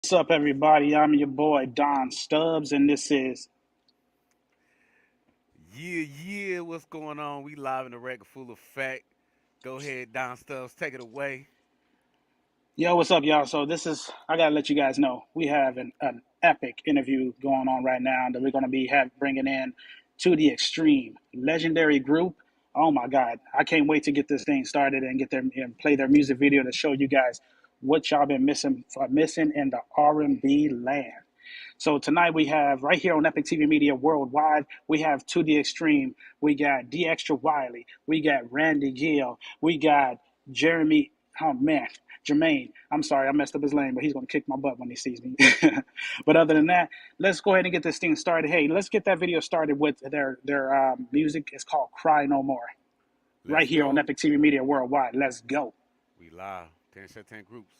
What's up, everybody? I'm your boy Don Stubbs, and this is What's going on? We live in the record full effect. Go ahead, Don Stubbs, take it away. Yo. What's up, y'all? So I gotta let you guys know we have an epic interview going on right now that we're gonna be bringing in to the extreme legendary group. Oh my God, I can't wait to get this thing started and get them and play their music video to show you guys what y'all been missing in the R&B land. So tonight we have right here on Epic TV Media Worldwide, we have To The Extreme. We got D Extra Wiley. We got Randy Gill. We got Jeremy. Oh man, Jermaine. I'm sorry, I messed up his name, but he's gonna kick my butt when he sees me. But other than that, let's go ahead and get this thing started. Hey, let's get that video started with their music. It's called "Cry No More." Right Let's here on go. Epic TV Media Worldwide. Let's go. We live. 10 set 10 groups.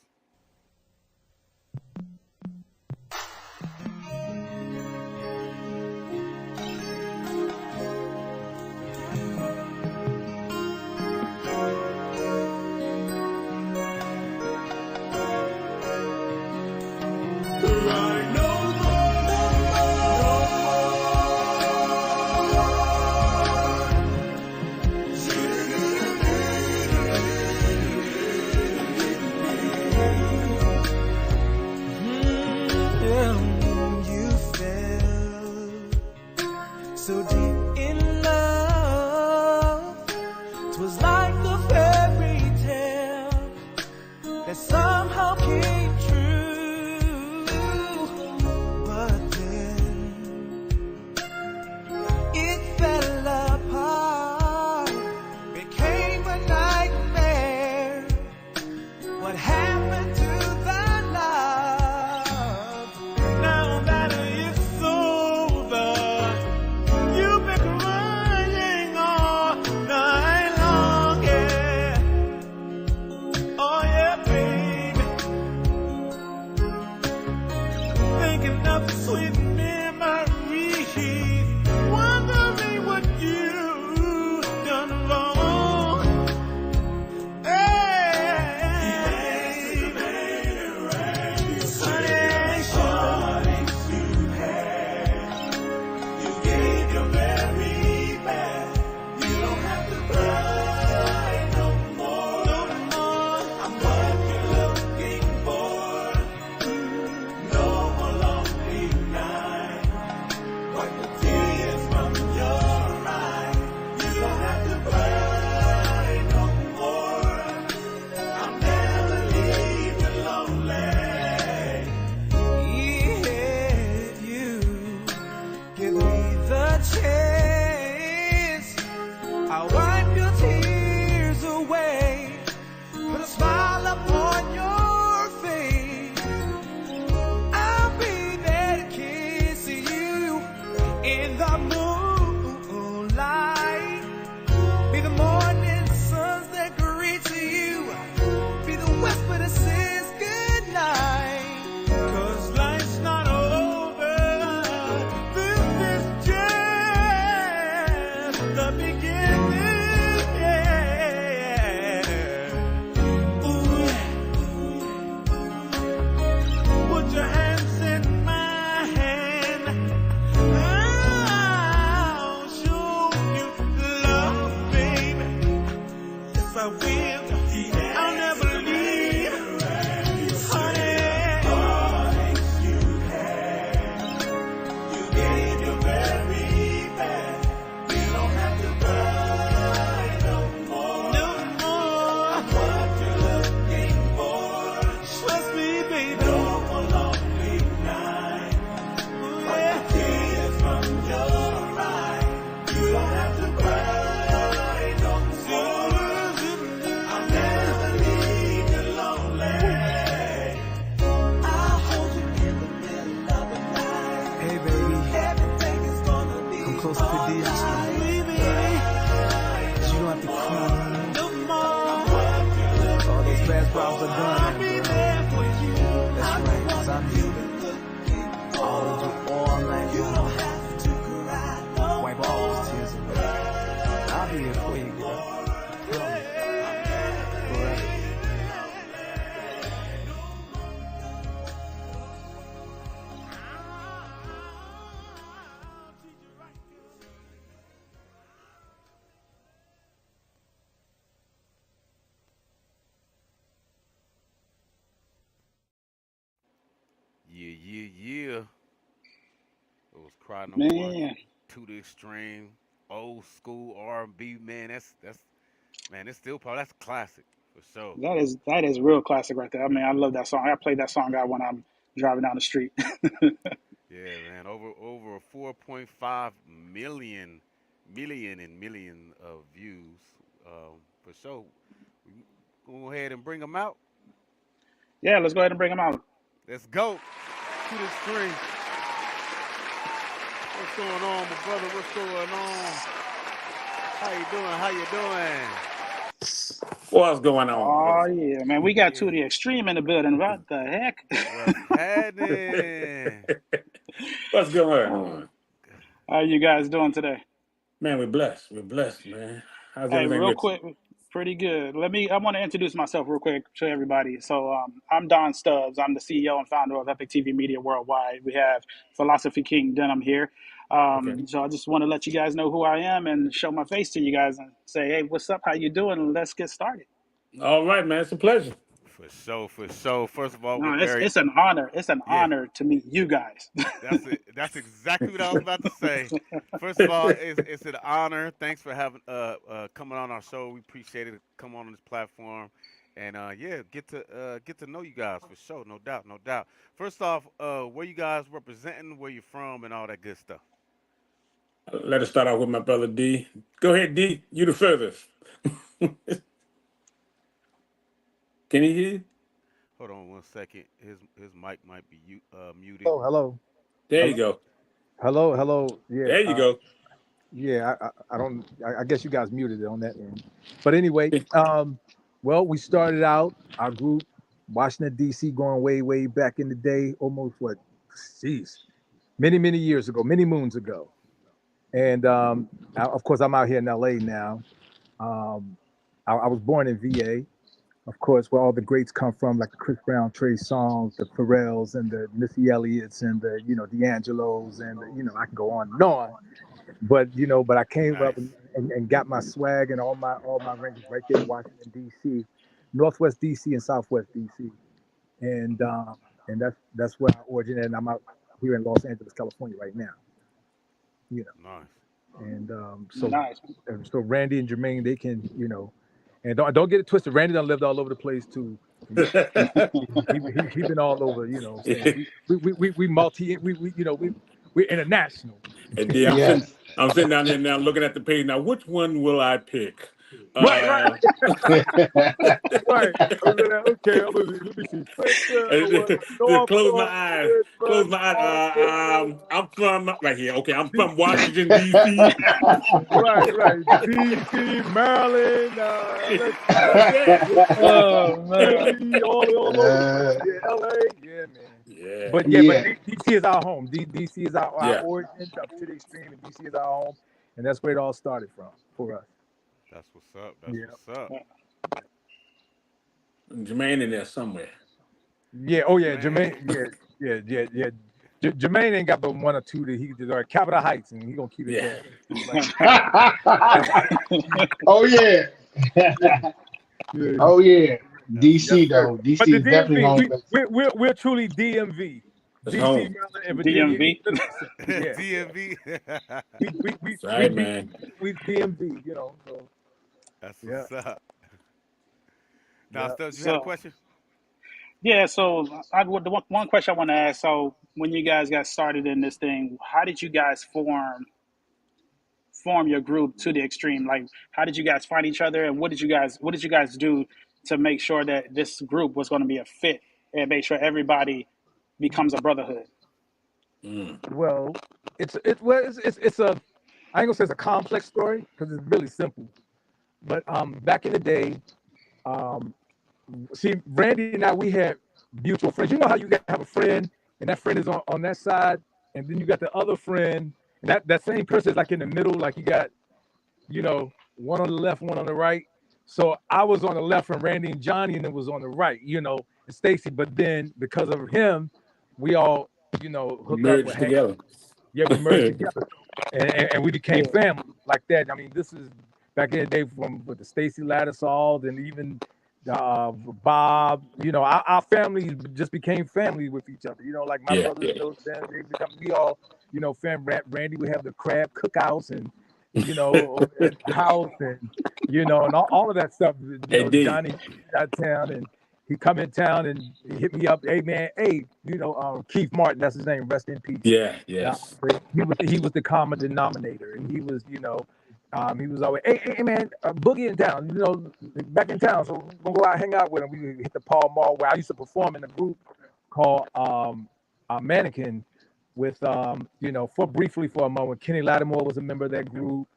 So deep in love, 'twas like a fairy tale that somehow came true. But then it fell apart, became a nightmare. What happened to the love? Now that it's over, you've been crying all night long, yeah. Oh yeah, baby. Thinking of the sweet memories, wondering what you've done wrong. If you give me the chance, I'll wipe your tears away, put a smile upon your face. I'll be there to kiss you in the moonlight, be the morning suns that greet you, be the whisper that says goodnight. 'Cause life's not over, this is just the beginning, yeah. Ooh, put your hands in my hand, I'll show you love, baby. Yes, I will. I'll never leave, honey. You gave your very best. You don't have to cry no more. No more. What you're looking for. Trust me, baby. No more lonely night. Wipe the tears from your eyes. You don't have to cry no more. I'll never leave you lonely. I'll hold you in the middle of the night. Hey, baby. Everything is gonna be come close to the extreme. You don't have to cry no more. All those bad problems are done. I'll be there for you. That's right, 'cause I'm here. I'll hold you all night long. You don't have to cry no more. Wipe all those tears away. I'll be here for you, girl. Promise. Forever. Yeah. It was Cry No More, Man, To the Extreme, old school R&B. Man, that's man, it's still probably that's classic for sure. that is real classic right there. I mean, I love that song. I play that song out when I'm driving down the street. Yeah, man, over 4.5 million of views. For sure. We go ahead and bring them out. Yeah, let's go ahead and bring him out. Let's go to the extreme. What's going on, my brother? What's going on? How you doing? How you doing? What's going on? Oh yeah, man, we got Yeah. two of the extreme in the building. What the heck? What's happening? What's going on? How you guys doing today? Man, we're blessed. We're blessed, man. How's Hey, everything real with you? quick, pretty good. I want to introduce myself real quick to everybody. So, I'm Don Stubbs. I'm the CEO and founder of Epic TV Media Worldwide. We have Philosophy King Denham here. Okay. So I just want to let you guys know who I am and show my face to you guys and say, hey, what's up? How you doing? Let's get started. All right, man. It's a pleasure. For sure, for sure. First of all, we're No, it's very it's an honor. It's an yeah. honor to meet you guys. That's it. That's exactly what I was about to say. First of all, it's an honor. Thanks for having coming on our show. We appreciate it. Come on this platform, and yeah, get to know you guys for sure. No doubt, no doubt. First off, where you guys representing, where you from, and all that good stuff. Let us start out with my brother D. Go ahead, D. You the furthest. Can he hear you? Hold on one second. His mic might be muted. Oh, hello, There you hello, go. hello. Yeah, There you go. yeah. I don't. I guess you guys muted it on that end. But anyway, well, we started out our group, Washington D.C., going way back in the day, almost jeez, many years ago, many moons ago. And of course, I'm out here in L.A. now. I was born in VA. Of course, where all the greats come from, like the Chris Brown, Trey Songz, the Pharrells, and the Missy Elliott's, and the D'Angelos, and I can go on and on. But but I came up Nice. and got my swag and all my ranges right there in Washington D.C., Northwest D.C. and Southwest D.C. And that's where I originated. And I'm out here in Los Angeles, California right now. You know, Nice. and Nice. so Randy and Jermaine, they can and don't get it twisted. Randy done lived all over the place too. He been all over. What I'm saying, we multi we're international. And D, Yes. I'm sitting down here now looking at the page. Now, which one will I pick? Right. Right. Okay. Let me see. Just close my eyes. Close my eyes. I'm from right here. Okay, I'm from Washington D.C. Right. D.C., Maryland. Oh man. All over. Yeah, L.A. Yeah, man. Yeah. But Yeah. DC is our home. DC is our Yeah. origin up to the extreme, and DC is our home, and that's where it all started from for us. That's what's up. That's Yeah. what's up. Jermaine in there somewhere. Yeah. Oh yeah, Man. Jermaine. Yeah. Jermaine ain't got but one or two that he can do. Capitol Heights, and he gonna keep it Yeah. there. Oh yeah. Yeah. Oh yeah. DC Yes, sir. though. But DC the is definitely home. DMV, we're truly DMV. That's DC, home. Maryland, and Virginia. DMV. Yeah. DMV. We That's right, man. we DMV. So That's yeah. what's up. Now, Yeah. Stubbs, you had a So question? yeah, so the one question I want to ask. So when you guys got started in this thing, how did you guys form your group to the extreme? Like, how did you guys find each other, and what did you guys do to make sure that this group was going to be a fit and make sure everybody becomes a brotherhood? Well, it's a I ain't gonna say it's a complex story because it's really simple. But back in the day, um, see, Randy and I, we had mutual friends. You know how you got have a friend, and that friend is on that side, and then you got the other friend, and that same person is like in the middle, like you got, one on the left, one on the right. So I was on the left from Randy and Johnny, and it was on the right, and Stacy. But then because of him, we all, hooked up Merged with together. Yeah, we merged together, and we became family like that. I mean, this is back in the day with the Stacy Lattisaw, and even Bob, our families just became family with each other. Like my Yeah, brothers and those fans, we all, fam. Randy would have the crab cookouts and, at the house and, and all of that stuff. Indeed. Johnny out of town and he come in town and he hit me up. Hey man, Keith Martin, that's his name. Rest in peace. Yeah, yes. He was the common denominator, and he was, he was always, hey man, Boogie in town, back in town. So we're gonna go out hang out with him. We hit the Paul Mall where I used to perform in a group called Mannequin with briefly for a moment. Kenny Lattimore was a member of that group.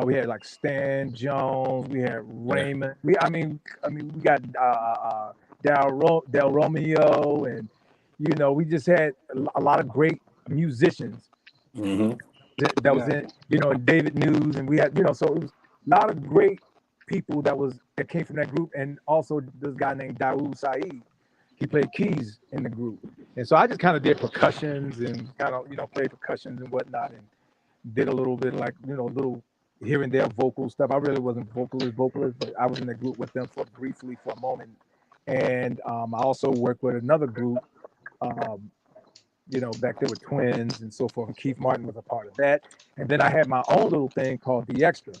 We had like Stan Jones, we had Raymond. We got Del Romeo, and we just had a lot of great musicians. Mm-hmm. That was in, and David News, and we had, so it was a lot of great people that came from that group, and also this guy named Daoud Saeed. He played keys in the group, and so I just kind of did percussions and kind of played percussions and whatnot, and did a little bit like little here and there vocal stuff. I really wasn't vocalist, but I was in the group with them briefly for a moment, and I also worked with another group. Back there with Twins and so forth. And Keith Martin was a part of that. And then I had my own little thing called The Extra,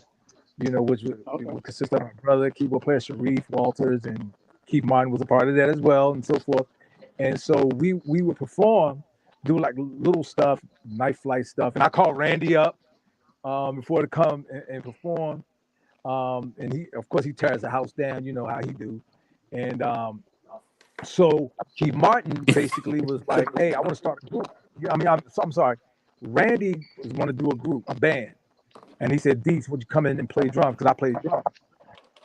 which would consist of my brother, keyboard player Sharif Walters, and Keith Martin was a part of that as well, and so forth. And so we would perform, do like little stuff, night flight stuff. And I called Randy up before to come and perform. And he, of course, he tears the house down, how he do. And so Keith Martin basically was like, hey, I want to start a group. I'm sorry. Randy was want to do a band. And he said, Dees, would you come in and play drums? Because I played drums.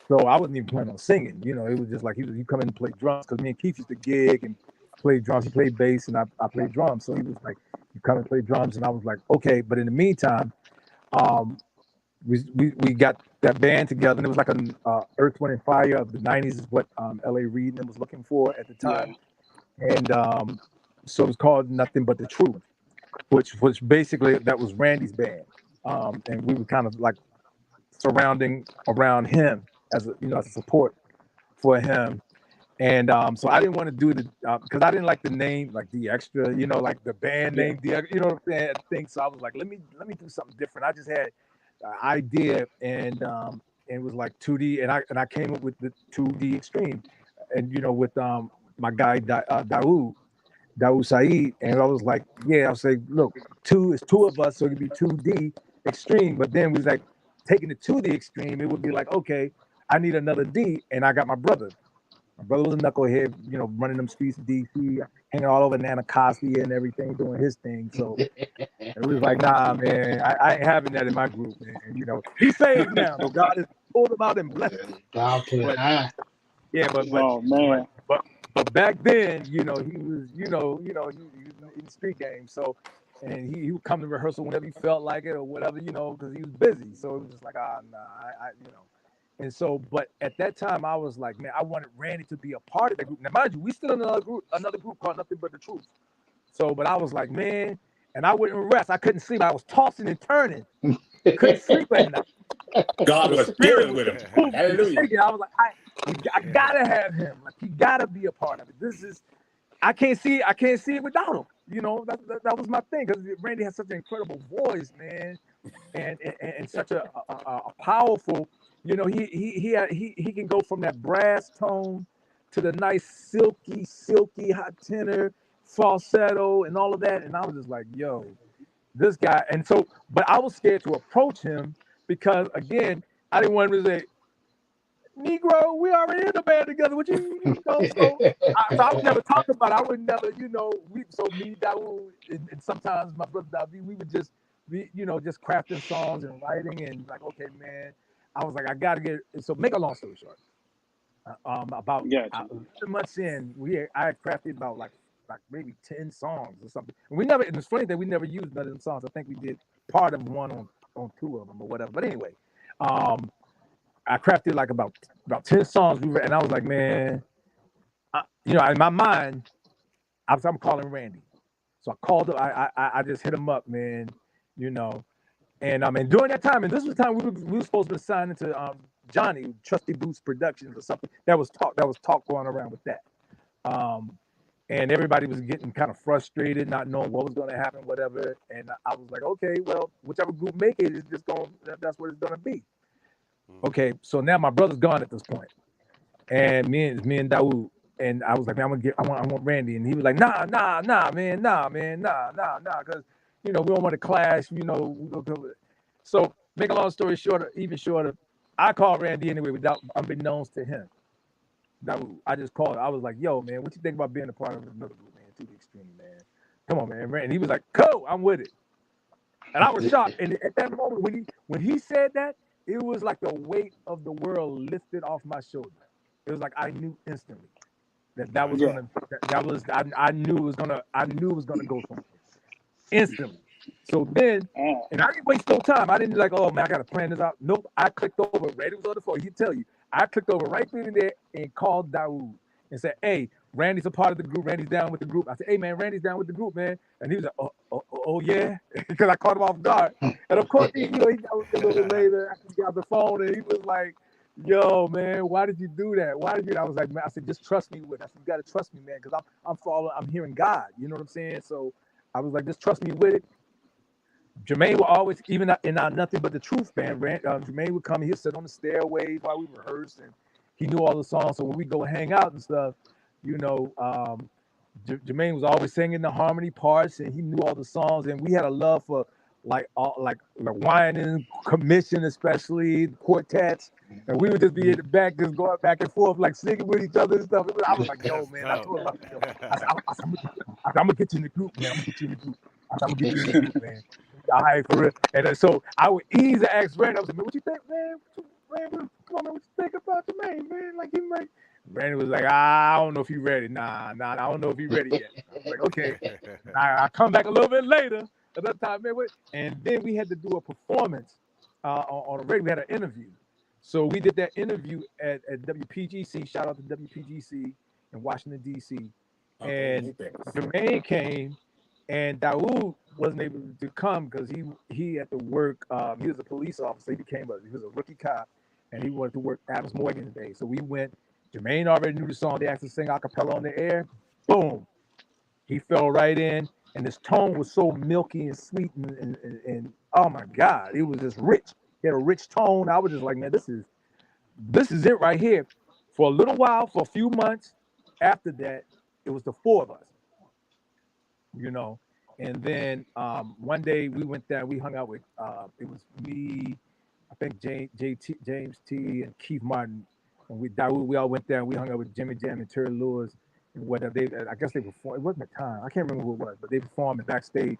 So I wasn't even planning on singing. It was just like you come in and play drums, because me and Keith used to gig and play drums. He played bass and I played drums. So he was like, you come and play drums. And I was like, okay. But in the meantime, we got that band together, and it was like an Earth, Wind, and Fire of the 90s is what L.A. Reid was looking for at the time. Yeah. And so it was called Nothing But the Truth, which basically, that was Randy's band. And we were kind of like surrounding around him as a support for him. And so I didn't want to do it because I didn't like the name, like The Extra, like the band name, The Extra, what I'm saying? Thing. So I was like, let me do something different. I just had idea, and it was like 2D, and I came up with the 2D Extreme, and with my guy Daoud Saeed, and I was like, I'll say, look, it's two of us, so it'd be 2D Extreme. But then we was like taking it to the extreme, it would be like, okay, I need another D, and I got my brother. My brother was a knucklehead, running them streets of DC, hanging all over Anacostia and everything, doing his thing. So it was like, nah, man, I ain't having that in my group, man. He's saved now. So God has pulled him out and blessed him. But back then, he was, he was in the street game. So, and he would come to rehearsal whenever he felt like it or whatever, because he was busy. So it was just like, I And so, but at that time, I was like, man, I wanted Randy to be a part of the group. Now, mind you, we still in another group called Nothing But the Truth. So, but I was like, man, and I wouldn't rest. I couldn't sleep. I was tossing and turning. Couldn't sleep at night. God was dealing with him. Hallelujah. I was like, I gotta have him. Like, he gotta be a part of it. I can't see it without him. That was my thing, because Randy has such an incredible voice, man, and such a powerful. He can go from that brass tone to the nice silky hot tenor, falsetto, and all of that. And I was just like, yo, this guy. And so, but I was scared to approach him because, again, I didn't want him to say, Negro, we already in the band together. What you know? So I would never talk about it. I would never, me, Daoud, and sometimes my brother David, we would just be, just crafting songs and writing, and like, okay, man. I was like, I gotta get it. So make a long story short, about 2 months in, I had crafted about like maybe 10 songs or something. And and it's funny that we never used none of them songs. I think we did part of one on 2 of them or whatever. But anyway, I crafted like about 10 songs. And I was like, man, in my mind, I'm calling Randy. So I called him. I just hit him up, man. And during that time, and this was the time we were supposed to be signed into Johnny, Trusty Boots Productions or something. That was talk going around with that. And everybody was getting kind of frustrated, not knowing what was going to happen, whatever. And I was like, okay, well, whichever group make it is just going. That's what it's going to be. Okay, so now my brother's gone at this point, and me and Dawood, and I was like, man, I want Randy, and he was like, nah, man, because we don't want to clash, So make a long story shorter, even shorter, I called Randy anyway without unbeknownst to him. I just called. I was like, yo, man, what you think about being a part of another group, man? To the extreme, man. Come on, man. And he was like, cool, I'm with it. And I was shocked. And at that moment, when he said that, it was like the weight of the world lifted off my shoulder. It was like I knew instantly that was gonna. I knew it was gonna go somewhere instantly. So then, and I didn't waste no time. I didn't like, oh man, I gotta plan this out. Nope. I clicked over. Randy was on the phone. He'd tell you. I clicked over right then and there and called Dawood and said, hey, Randy's a part of the group. Randy's down with the group. I said, hey, man, Randy's down with the group, man. And he was like, oh yeah? Because I caught him off guard. And of course, he got a little bit later. He got the phone and he was like, yo, man, why did you do that? Why did you? I was like, man, I said, just trust me with it. I said, you got to trust me, man, because I'm hearing God. You know what I'm saying? So I was like, just trust me with it. Jermaine would always, even in our Nothing But the Truth band, Jermaine would come, he'd sit on the stairways while we rehearsed, and he knew all the songs. So when we go hang out and stuff, Jermaine was always singing the harmony parts, and he knew all the songs. And we had a love for like Wine Commission, especially the quartets. And we would just be in the back, just going back and forth, like singing with each other and stuff. I was like, yo, man, I told him, I'm gonna get you in the group, man. I'm gonna get you in the group, man. All right, for real. And so I would easily ask Randy, I was like, man, what you think, man? Come on, man, what you think about Jermaine, man? Like, Randy was like, I don't know if he's ready. Nah, I don't know if he's ready yet. I was like, okay. I come back a little bit later. Another time, man, and then we had to do a performance on the radio. We had an interview. So we did that interview at WPGC. Shout out to WPGC in Washington, D.C. And Jermaine came, and Dawood wasn't able to come because he had to work. He was a police officer. He was a rookie cop, and he wanted to work Adams Morgan today. So we went. Jermaine already knew the song. They asked to sing a cappella on the air. Boom, he fell right in, and his tone was so milky and sweet, and oh my God, it was just rich. He had a rich tone. I was just like, man, this is it right here. For a little while, for a few months after that, it was the four of us, And then one day we went there, we hung out with, it was me, I think James T. and Keith Martin. And we all went there and we hung out with Jimmy Jam and Terry Lewis and whatever. I guess they performed, it wasn't a time, I can't remember who it was, but they performed and backstage.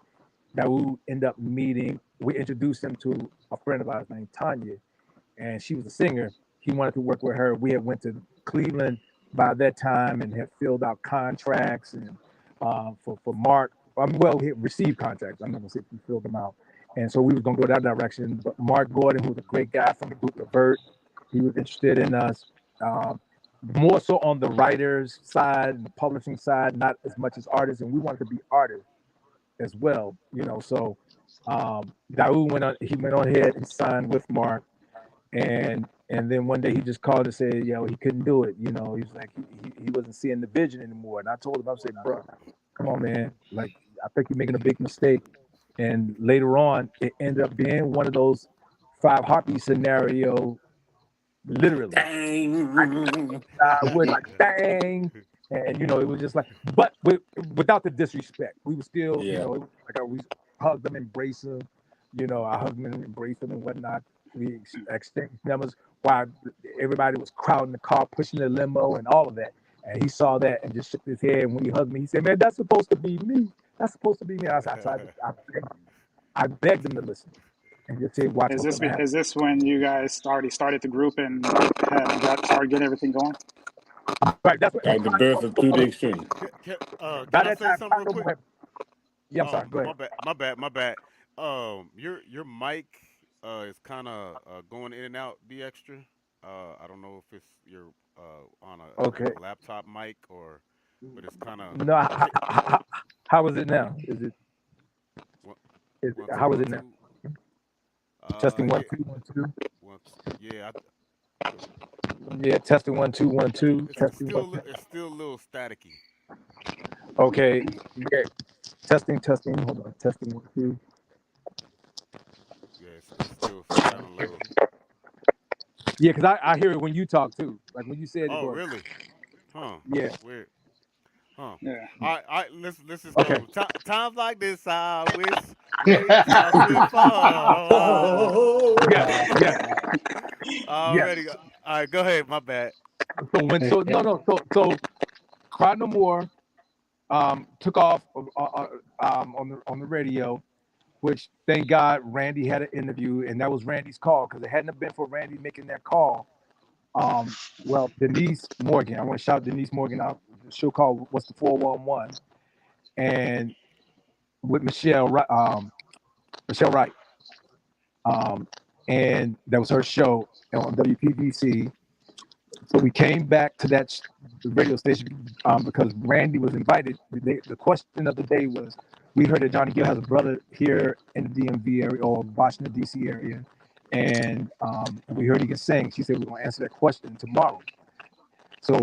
Dawood ended up meeting, we introduced him to a friend of ours named Tanya, and she was a singer. He wanted to work with her. We had went to Cleveland by that time and had filled out contracts and for Mark. He had received contracts. I'm not gonna say he filled them out. And so we was gonna go that direction. But Mark Gordon, who was a great guy from the group Levert, he was interested in us. More so on the writers side and the publishing side, not as much as artists, and we wanted to be artists as well, So Dawood went on ahead and signed with Mark, and then one day he just called and said, he couldn't do it. He was like he wasn't seeing the vision anymore. And I told him, I said, bro, come on, man. Like, I think you're making a big mistake. And later on, it ended up being one of those 5 heartbeat scenario. Literally, we're like, dang, and it was just like, but without the disrespect, we were still, like we hugged them, embraced them, I hugged them and embraced them and whatnot. We exchanged numbers while everybody was crowding the car, pushing the limo, and all of that. And he saw that and just shook his head. And when he hugged me, he said, "Man, that's supposed to be me. That's supposed to be me." I begged him to listen. And just say, watch. Is this when you guys started the group and started getting everything going? Right, that's what. Like the birth of To the Extreme. Can I say something real quick? Yeah, I'm sorry. Go ahead. My bad. Your mic is kind of going in and out. Be extra. I don't know if it's you're on a laptop mic but it's kind of. No, how is it now? How is it now? Testing 1 2 1 2. Yeah, Yeah, testing 1 2 1 2. Testing one. It's still a little staticky. Okay. Yeah. Testing. Hold on. Testing 1 2. Yeah, it's still sounding a little. Yeah, because I hear it when you talk too. Like when you said it Oh, goes. really? Huh? Yeah. That's weird. Huh? Yeah. All right. Let's just Okay. go. Times like this, I wish I would fall. Yeah. Yeah. Yeah. Already. All right. Go ahead. My bad. So Cry No More took off on the radio, which thank God Randy had an interview, and that was Randy's call, because it hadn't have been for Randy making that call. Well, Denise Morgan, I want to shout Denise Morgan out. She'll call What's the 411, and with Michelle Wright, and that was her show on WPVC. So we came back to that radio station because Randy was invited. The question of the day was, we heard that Johnny Gill has a brother here in the DMV area or Washington, D.C. area, and we heard he can sing. She said, we're going to answer that question tomorrow. So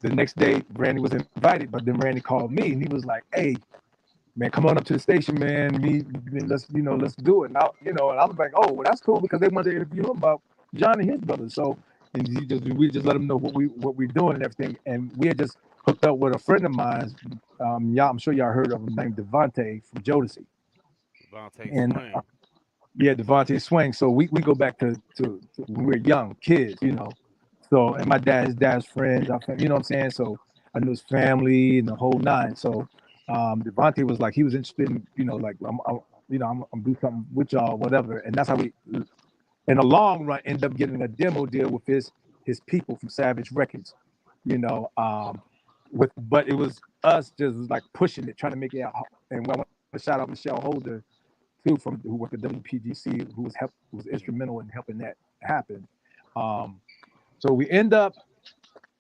the next day, Randy was invited, but then Randy called me, and he was like, hey, man, come on up to the station, man. Let's do it. Now, and I was like, oh, well, that's cool, because they wanted to interview him about John and his brother. So, and we just let him know what we're doing and everything. And we had just hooked up with a friend of mine. I'm sure y'all heard of him, named Devontae from Jodeci. Devontae And Swing. yeah, Devontae Swing. So we go back to when we were young kids, So, and my his dad's friends, you know what I'm saying? So I knew his family and the whole nine. So Devontae was like, he was interested in, like, I'm do something with y'all, whatever. And that's how we, in the long run, end up getting a demo deal with his people from Savage Records, but it was us just like pushing it, trying to make it out. And I want to shout out Michelle Holder too, who worked at WPGC, who was instrumental in helping that happen. So we end up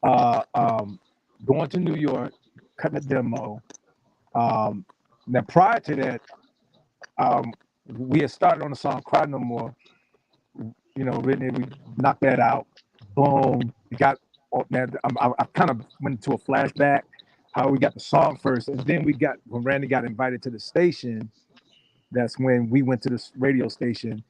going to New York, cutting a demo. Now prior to that, we had started on the song "Cry No More." Written it, we knocked that out. Boom. We got. Now I kind of went into a flashback how we got the song first, and then when Randy got invited to the station. That's when we went to this radio station,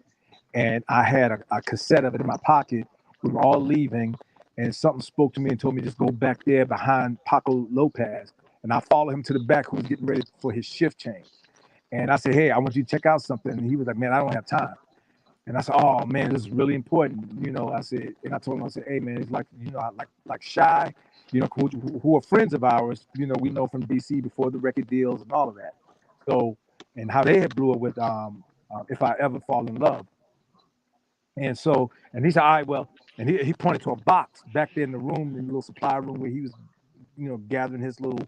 and I had a cassette of it in my pocket. We were all leaving, and something spoke to me and told me just go back there behind Paco Lopez. And I followed him to the back, who was getting ready for his shift change. And I said, hey, I want you to check out something. And he was like, man, I don't have time. And I said, oh man, this is really important. I said, and I told him, I said, hey man, it's like, like Shy, who are friends of ours, we know from DC before the record deals and all of that. So, and how they had blew it with If I Ever Fall in Love. And so, and he said, all right, well, and he pointed to a box back there in the room, in the little supply room where he was, gathering his little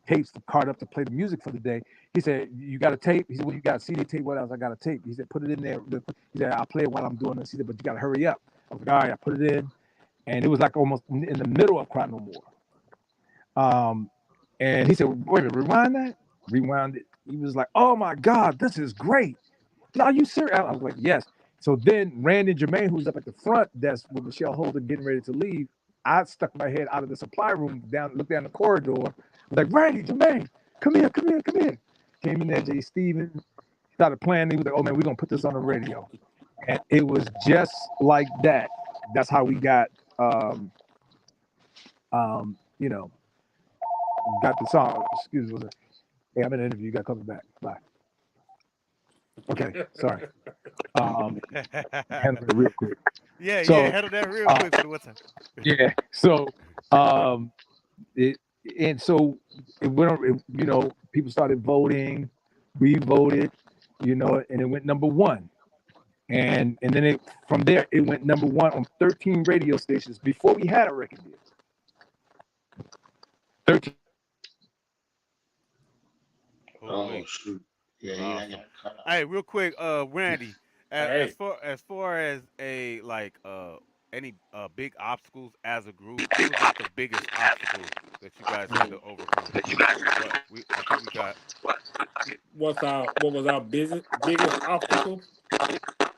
tapes to cart up to play the music for the day. He said, you got a tape? He said, well, you got a CD tape? What else? I got a tape. He said, put it in there. He said, I'll play it while I'm doing this. He said, but you got to hurry up. I was like, all right, I put it in. And it was like almost in the middle of Cry No More. And he said, wait a minute, rewind that? Rewound it. He was like, oh my God, this is great. Are you serious? I was like, yes. So then Randy and Jermaine, who's up at the front desk with Michelle Holder getting ready to leave, I stuck my head out of the supply room, looked down the corridor, was like, Randy, Jermaine, come here. Came in there, Jay Stevens, started playing. He was like, oh man, we're going to put this on the radio. And it was just like that. That's how we got, got the song. Excuse me. Hey, I'm in an interview. You got to come back. Bye. Okay, sorry. Handle it real quick. Yeah, So, handle that real quick for the what's up. Yeah. So, it went on. People started voting. We voted. And it went number one. And then from there it went number one on 13 radio stations before we had a record deal. 13. Oh shoot! Yeah, Awesome. got cut off. Hey, real quick, Randy, Hey. as far as a like any big obstacles as a group, what was like the biggest obstacle that you guys had to overcome? I think we got What was our biggest obstacle?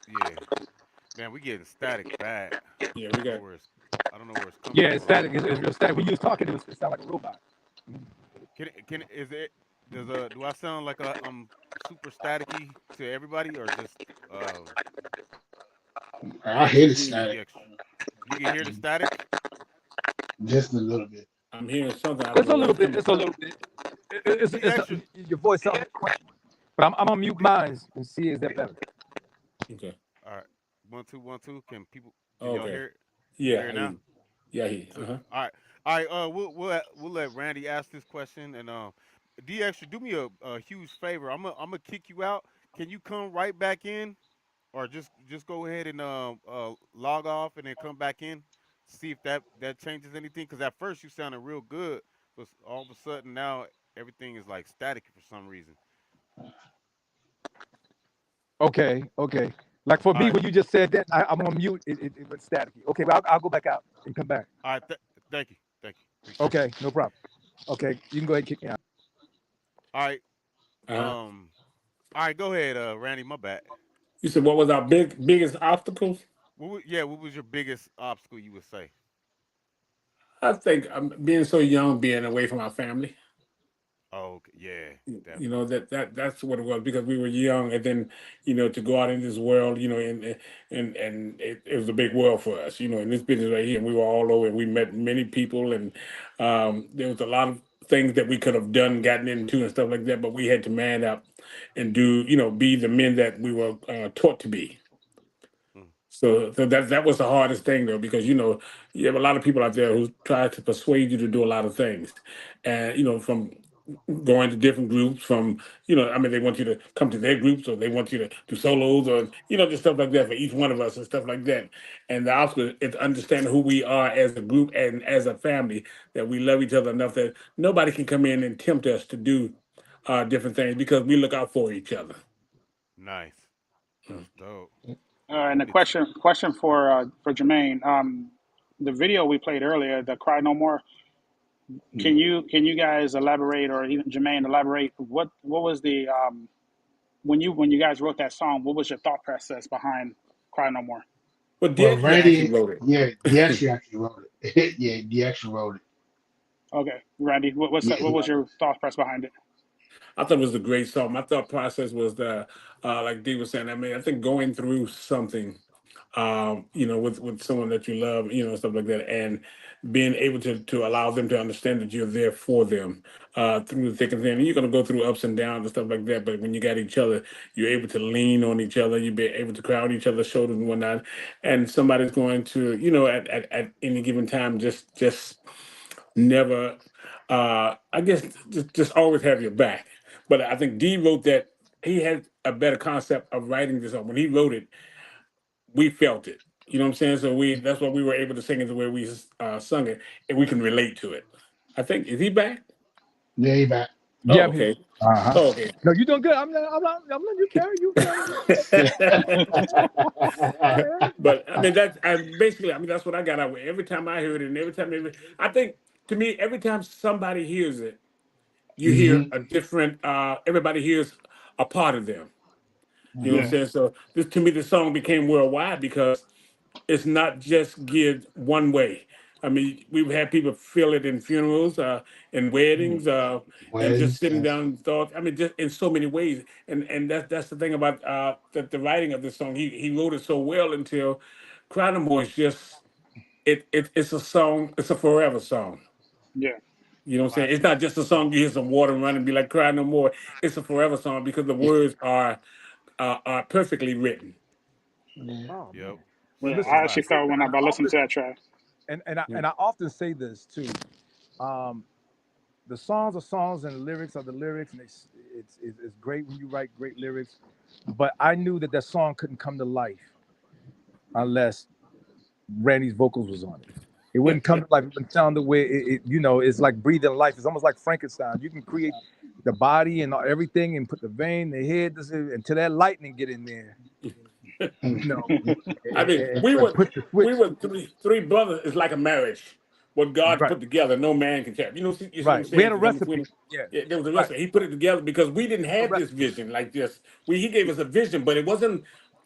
yeah. Man, we getting static bad. Yeah, I we don't know got. where it's. I don't know where it's coming Yeah, it's from. static. It's real static. When you was talking, it sounded like a robot. Is it? Do I sound like I'm super staticky to everybody, or just I I hear can the hear you. the static extra? You can hear the static. just a little bit. I'm hearing something. I don't It's know a where little it's bit. coming It's a from. little bit. The extra. Your voice sounds quite. But I'm gonna mute mine and see is that better. Okay. All right. 1 2 1 2. Can y'all Okay. hear it? Y'all Yeah, hear I it hear now? you. Yeah, I hear you. So Uh-huh. all right. We'll let Randy ask this question, and D extra, do me a huge favor. I'm gonna kick you out. Can you come right back in, or just go ahead and log off and then come back in? See if that changes anything. Because at first you sounded real good, but all of a sudden now everything is like static for some reason. Okay. Like for All me, right. when you just said that, I'm on mute. It went staticky. Okay, but I'll go back out and come back. All right. Thank you. Thank you. Appreciate it. Okay, no problem. Okay, you can go ahead and kick me out. All right. Uh-huh. Um. All right. Go ahead, Randy. My bad. You said what was our biggest obstacles? What was your biggest obstacle? You would say. I think being so young, being away from our family. Oh, okay. Yeah, You know definitely. that's what it was because we were young, and then to go out in this world, and it was a big world for us, in this business right here. And we were all over, and we met many people, and there was a lot of things that we could have done, gotten into, and stuff like that. But we had to man up and do, be the men that we were taught to be. Mm, So that was the hardest thing though, because you have a lot of people out there who try to persuade you to do a lot of things, and from going to different groups, from I mean, they want you to come to their groups, or they want you to do solos, or just stuff like that for each one of us and stuff like that. And the obstacle is understanding who we are as a group and as a family, that we love each other enough that nobody can come in and tempt us to do different things because we look out for each other. nice. That's dope. And a We need to. question for Jermaine. The video we played earlier, the "Cry No More." Can you guys elaborate, or even Jermaine elaborate? What was the when you guys wrote that song? What was your thought process behind "Cry No More"? But Well, Dexter actually Randy, wrote yeah, it. Dietry actually wrote it. Yeah, Dietry wrote it. Okay, Randy, what Yeah, was your thought process behind it? I thought it was a great song. My thought process was the like Dee was saying. I mean, I think going through something, with someone that you love, stuff like that, and being able to allow them to understand that you're there for them through the thick and thin. And you're gonna go through ups and downs and stuff like that. But when you got each other, you're able to lean on each other. You're able to cry on each other's shoulders and whatnot. And somebody's going to, at any given time, just never I guess just always have your back. But I think D wrote that he had a better concept of writing this song. When he wrote it, we felt it. You know what I'm saying? So that's why we were able to sing it the way we sung it, and we can relate to it. I think, is he back? yeah, he back. Oh, Yeah, I'm here. okay. Uh huh. Oh, okay. No, you're doing good. I'm letting you carry. You carry. But I mean that's what I got out with. Every time I heard it, and every time I think, to me, every time somebody hears it, you hear hmm a different everybody hears a part of them. You know what I'm Yeah, hmm saying? So this, to me, the song became worldwide because it's not just geared one way. I mean, we've had people feel it in funerals, in weddings, and just Weddings, sitting yes. down and thought. I mean, just in so many ways. And that's the thing about the writing of this song. He wrote it so well until "Cry No More" is just it's a song. It's a forever song. yeah, You know what I'm saying? Classic. It's not just a song you hear some water run and be like, "Cry No More." It's a forever song because the Yeah. words are perfectly written. Yeah. Oh Yep. man. Well, yeah. It's a listen. I actually classic. felt when I listened to that track. And I often say this too. Um, the songs are songs, and the lyrics are the lyrics, and it's great when you write great lyrics. But I knew that song couldn't come to life unless Randy's vocals was on it. It wouldn't come to life. It wouldn't sound the way it's like breathing life. It's almost like Frankenstein. You can create the body and everything, and put the vein, the head, until that lightning get in there. Hmm. You know, I mean, and put the we switch. were three brothers. It's like a marriage. What God Right, put together, no man can tear. You see what I'm right. We saying? had a To come between recipe. us. Yeah, Yeah, there was a right. recipe. He put it together because we didn't A have this recipe. vision like this. He gave us a vision, but it wasn't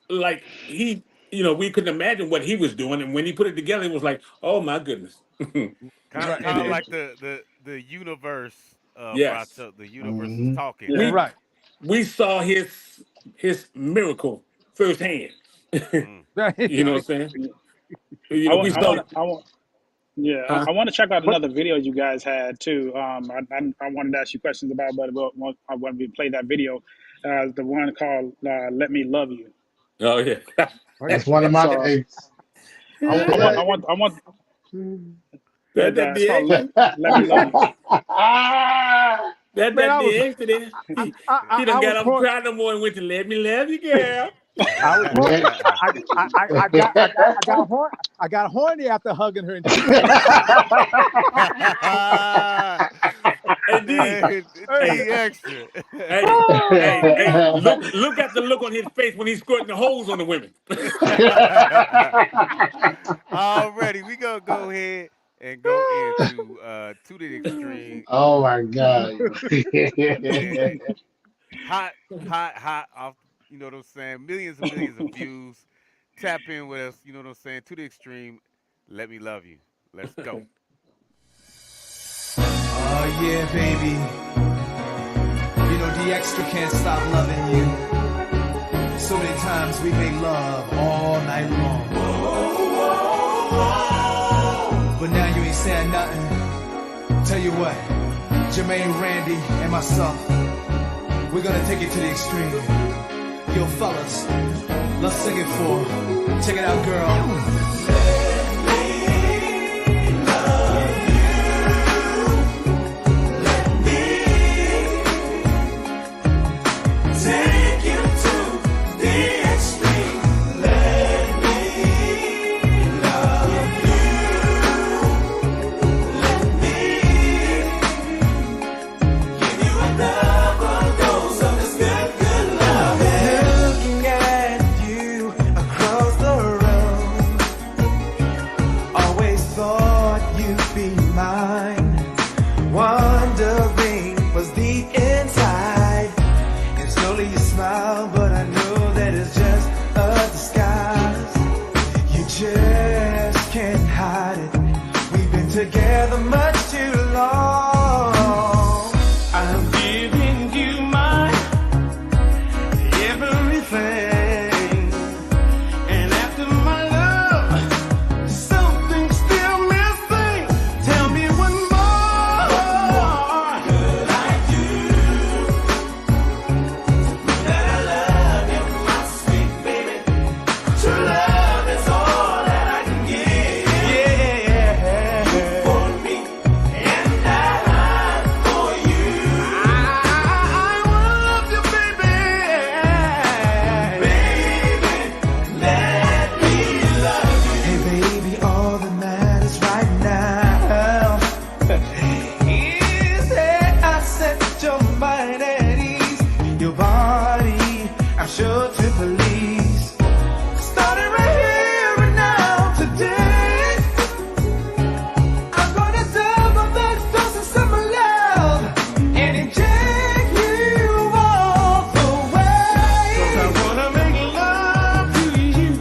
like he. we couldn't imagine what he was doing, and when he put it together, it was like, oh my goodness. Right. Kind of like the universe brought Yes, up. The universe was Hmm. talking. Yeah. we Right. we saw his miracle firsthand. Mm. Right. You know what I'm saying? I We want, I saw, want, I want, yeah, huh? I want to check out But another video you guys had too. I wanted to ask you questions about, but I want to play that video, the one called "Let Me Love You." Oh yeah. That's one of my. So Hey, I want That it's called DX, Let Me Love You." man, that DX today. He done I got was off horny. crying no more and went to let me love you, girl. I was horny. yeah. I got horny after hugging her. And Hey D, Hey, hey, D extra. hey, look at the look on his face when he's squirting the holes on the women. Already, we gonna go ahead and go into to the extreme. Oh my God. Man, hot, hot off. You know what I'm saying? Millions and millions of views. Tap in with us. You know what I'm saying? To the extreme. Let me love you. Let's go. Oh yeah, baby. You know the extra can't stop loving you. So many times we make love all night long. But now you ain't saying nothing. Tell you what, Jermaine, Randy, and myself, we're gonna take it to the extreme. Yo, fellas, let's sing it for her. Check it out, girl. Looking at you across the room, always thought you'd be mine. Wondering what's deep inside. And slowly you smile, but I know that it's just a disguise. You just can't hide it. We've been together much too long. I'm giving you my everything, and after my love, something's still missing. Tell me what more could I do? That I love you, my sweet baby. True love is all that I can give. Yeah, you for me, and that I'm for you. I love you, baby. Baby, let me love you. Hey, baby, all that matters right now is that I set your mind at ease. Your body, I'm sure to please. Starting right here and now today, I'm gonna double the doses of my love and inject you all the way. 'Cause I wanna make love to you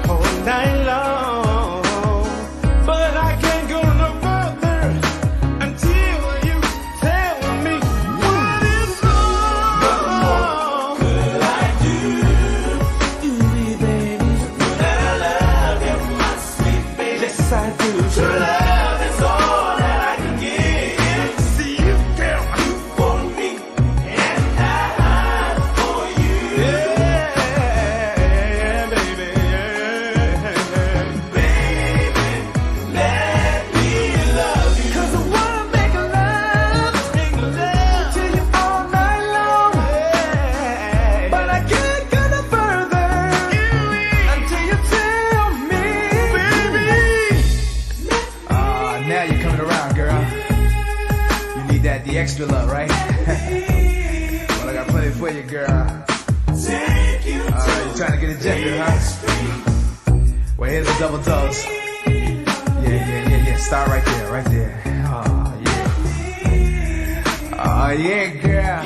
all night long. But I can't go no further until you tell me what is wrong. Could I do? Baby, that I love you, my sweet baby. Yes, I do. True love is all that I can give. See you, girl, you for me, and I'm for you. Yeah, baby. Baby, let me love you. 'Cause I wanna make love to you all night long. But I can't go no further until you tell me, baby. Now you're coming around, girl. You need the extra love, right? Well, I got plenty for you, girl. You trying to get ejected, huh? Well, here's a double dose. Yeah. Start right there, right there. Oh, yeah, girl.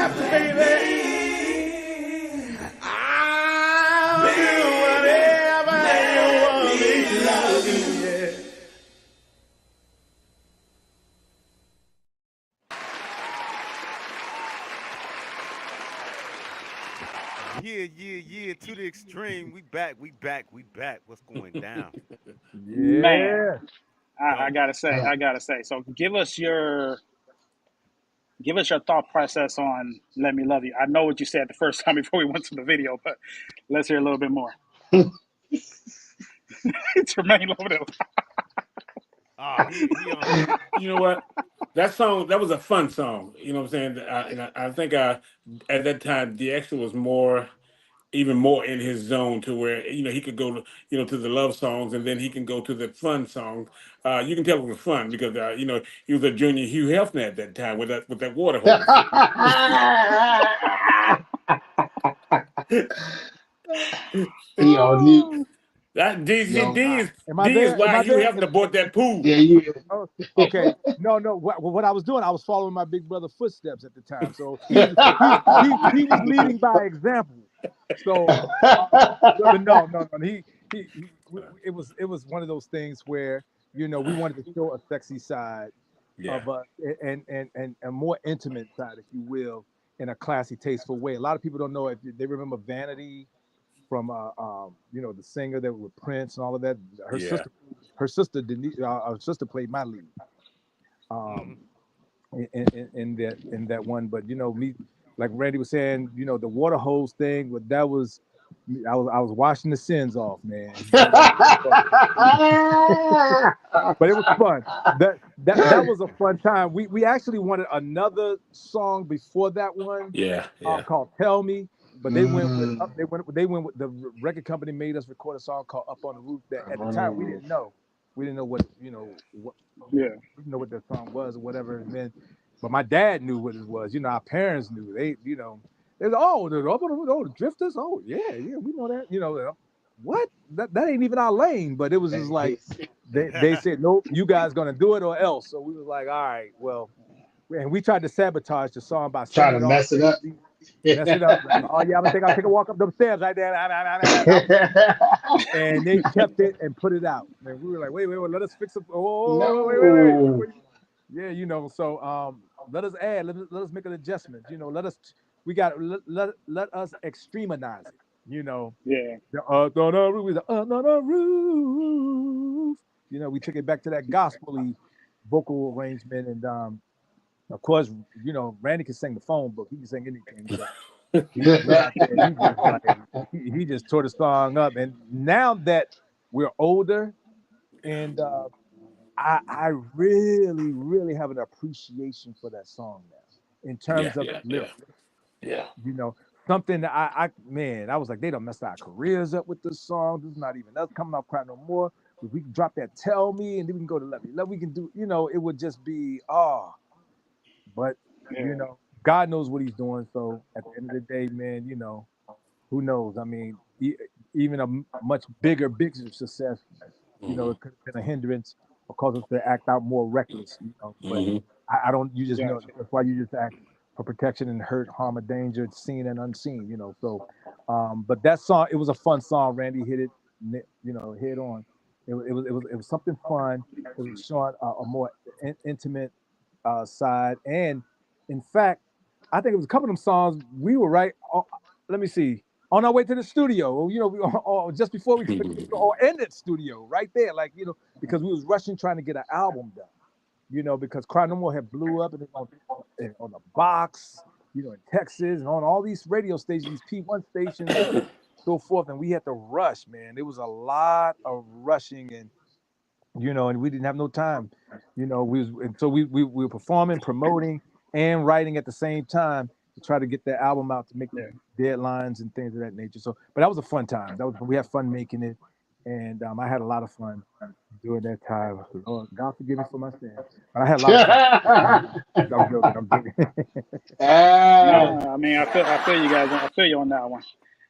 after, baby. I'll do whatever you want me to do. Yeah. Yeah, to the extreme. We back. What's going down? Man, Yeah. I Dope. gotta say, I gotta say. So give us your thought process on "Let Me Love You." I know what you said the first time before we went to the video, but let's hear a little bit more. Jermaine over there. Ah, he on it. You know what? That song, that was a fun song. You know what I'm saying? And I think at that time, DX was even more in his zone to where he could go to the love songs, and then he can go to the fun songs. You can tell it was fun because he was a junior Hugh Hefner at that time with that water hose. Yo, you, That D yo, Am I D is there? Am why I Hugh there? Hefner bought that pool. yeah, you. Oh, okay. No. What I was doing, I was following my big brother footsteps at the time. So he was leading by example. So, but no. It was one of those things where we wanted to show a sexy side Yeah. of us and a more intimate side, if you will, in a classy, tasteful way. A lot of people don't know if they remember Vanity from the singer that with Prince and all of that. Yeah. Her sister Denise, her sister played my lead Mhm. in that one. But me, like Randy was saying, the water hose thing. But that was I was washing the sins off, man. But it was fun. That was a fun time. We actually wanted another song before that one Yeah. called "Tell Me." But they went with Mm. they went with the record company made us record a song called "Up on the Roof." That at the time we didn't know what what Yeah, we didn't know what that song was or whatever it meant. But my dad knew what it was. Our parents knew. They was, oh, the Drifters. Oh yeah, we know that. What that ain't even our lane. But it was just like they said, nope, you guys gonna do it or else. So we was like, all right, well, and we tried to sabotage the song by Trying singing to it all mess it up. crazy. Mess it up. Like, oh yeah, I'm gonna take a walk up them stairs right there. And they kept it and put it out. And we were like, wait, let us fix it. Oh, wait. No. Yeah, so let us add, let us make an adjustment. Let us extremize it. yeah, The on the roof, on the roof. We took it back to that gospel-y vocal arrangement, and of course, Randy can sing the phone book. He can sing anything. So he just went out there. He just tore the song up. And now that we're older, and I really, really have an appreciation for that song now in terms of the lyrics. Yeah. Something that I was like, they don't mess our careers up with this song. This is not even us coming off Cry No More. If we can drop that Tell Me, and then we can go to Let Me Love. We can do, it would just be but yeah, God knows what he's doing. So at the end of the day, man, who knows? I mean, even a much bigger success, it could have been a hindrance or cause us to act out more reckless, But I don't. You just know gotcha. that's why you just act for protection and hurt, harm, or danger, seen and unseen, So, but that song, it was a fun song. Randy hit it, head on. It was something fun. It was showing a more intimate side, and in fact, I think it was a couple of them songs we were right. Let me see. On our way to the studio, or just before we or in that studio, right there, like because we was rushing trying to get an album done, because Cry No More had blew up and on the box, in Texas and on all these radio stations, these P1 stations, and so forth, and we had to rush, man. There was a lot of rushing, and and we didn't have no time, so we were performing, promoting, and writing at the same time to try to get the album out to make Yeah, deadlines and things of that nature. So, but that was a fun time. We had fun making it, and I had a lot of fun during that time. Lord, God forgive me for my sins, but I had a lot of fun. I'm joking. no, I mean, I feel you guys. I feel you on that one.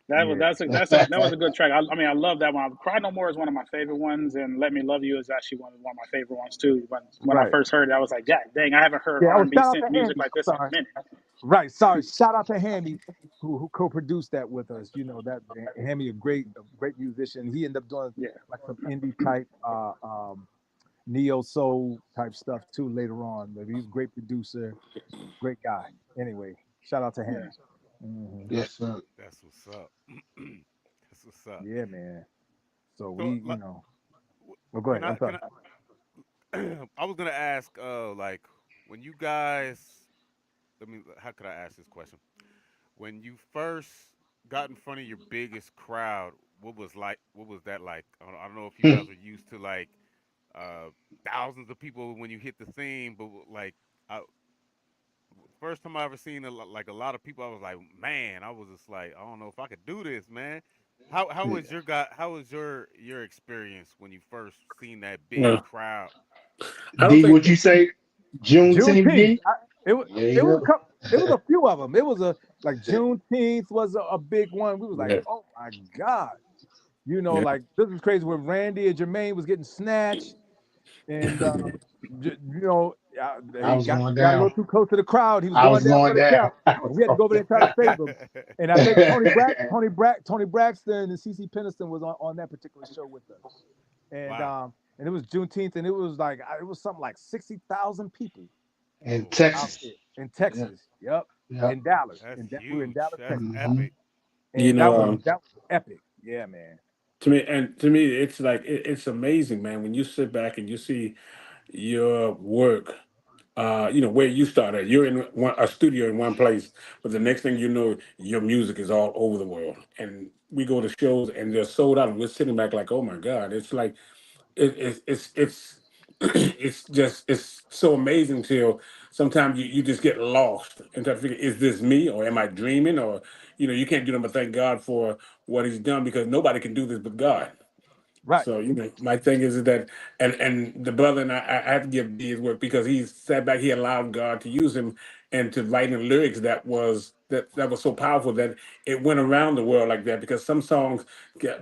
That was a good track. I mean, I love that one. Cry No More is one of my favorite ones, and Let Me Love You is actually one of my favorite ones too. When I Right. first heard it, I was like, yeah, dang, I haven't heard Yeah. R and B Shout out to music Andy. like I'm this in a sorry. minute. Right. Sorry. Shout out to Hammy, who co-produced that with us. You know that Hammy, a great musician. He ended up doing Yeah, like some indie type, neo soul type stuff too later on. But he's a great producer, great guy. Anyway, shout out to yeah. Hammy. Hmm. Yes, sir. That's what's up. That's what's up. Yeah, man. So So, we, you know, well, go can ahead. I I'm can sorry. I I was gonna ask, like, when you guys, let me, how could I ask this question? When you first got in front of your biggest crowd, what was that like? I don't know if you guys were used to like uh, thousands of people when you hit the scene, but like, I, first time I ever seen like a lot of people, I was like, man, I was just like, I don't know if I could do this, man. How Yeah. was your guy? How was your experience when you first seen that big Well, crowd? I don't D, think. what you say? Juneteenth, Juneteenth. D? Yeah, It was a yeah. couple. It was a few of them. It was a like Juneteenth was a big one. We was like, Yeah, oh my god, you know, yeah. like this was crazy when Randy and Jermaine was getting snatched, and you know, I he was going got a little down. too close to the crowd. He was I going was down for going the down. count, I and was we had to going go over there and try to save him. And I think down. Tony Braxton and CC Peniston was on that particular show with us, Wow. and it was Juneteenth, and it was like it was something like 60,000 people In Oh out wow. Texas. there in Yeah, Texas. Yep, yeah. in Dallas. That's We were in huge. Dallas, That's Texas, Hmm. epic. You and know, that was epic. Yeah, man. to me, it's like it's amazing, man. When you sit back and you see your work, where you started. You're in a studio in one place, but the next thing you know, your music is all over the world. And we go to shows and they're sold out. And we're sitting back like, oh my God! It's like it's it's just it's so amazing till sometimes you just get lost and try to figure, is this me or am I dreaming? Or you can't do nothing but thank God for what He's done, because nobody can do this but God. Right, So my thing is that, and the brother, and I have to give D his work because he sat back, he allowed God to use him and to write in lyrics that was so powerful that it went around the world like that, because some songs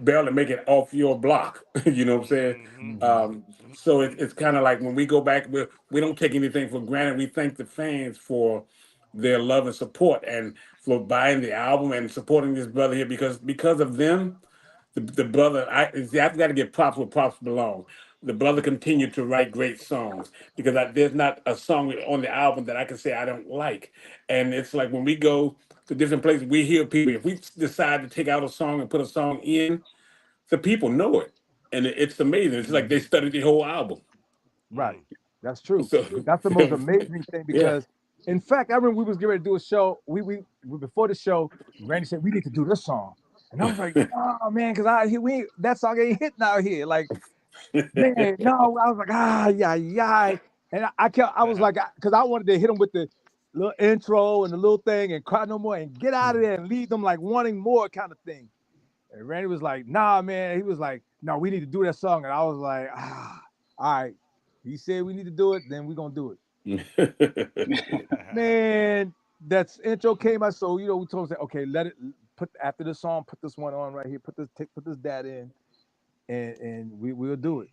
barely make it off your block. You know what I'm saying? Mm-hmm. hmm So it's kind of like when we go back, we don't take anything for granted. We thank the fans for their love and support, and for buying the album and supporting this brother here, because of them, the brother, I've got to give props where props belong. The brother continued to write great songs, because there's not a song on the album that I can say I don't like. And it's like when we go to different places, we hear people. If we decide to take out a song and put a song in, the people know it, and it's amazing. It's like they hmm studied the whole album. right. Mm. That's true. So That's the most amazing thing yeah, because, in fact, I remember we was getting ready to do a show. Before the show, Randy said we need to do this song, and I was like, oh man, because we that song ain't hitting out here. Like, man, no, I was like, yeah, yeah. And I was like, because I wanted to hit them with the little intro and the little thing and cry no more and get out of there and leave them like wanting more kind of thing. And Randy was like, nah, man. He was like, no, we need to do that song. And I was like, all right. He said we need to do it, then we're gonna do it. Man, that's intro came out. So we told him, okay, let it put after the song, put this one on right here, put this dad in, and we'll do it.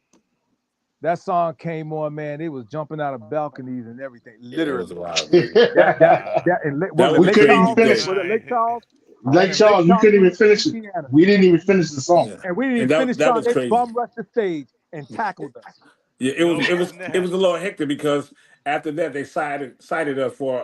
That song came on, man. It was jumping out of balconies and everything, yeah, it was literally. wild, man. Wow. And That was it was We a Lake couldn't even Charles? crazy finish day. it. Was it Lake Charles? Lake And Lake Charles, we Charles, couldn't even finish it. Louisiana. We didn't even finish the song. Yeah, And we didn't even and finish that song. was They crazy. bum rushed the stage and tackled us. Yeah, No it snap. was a little hectic, because after that they cited us for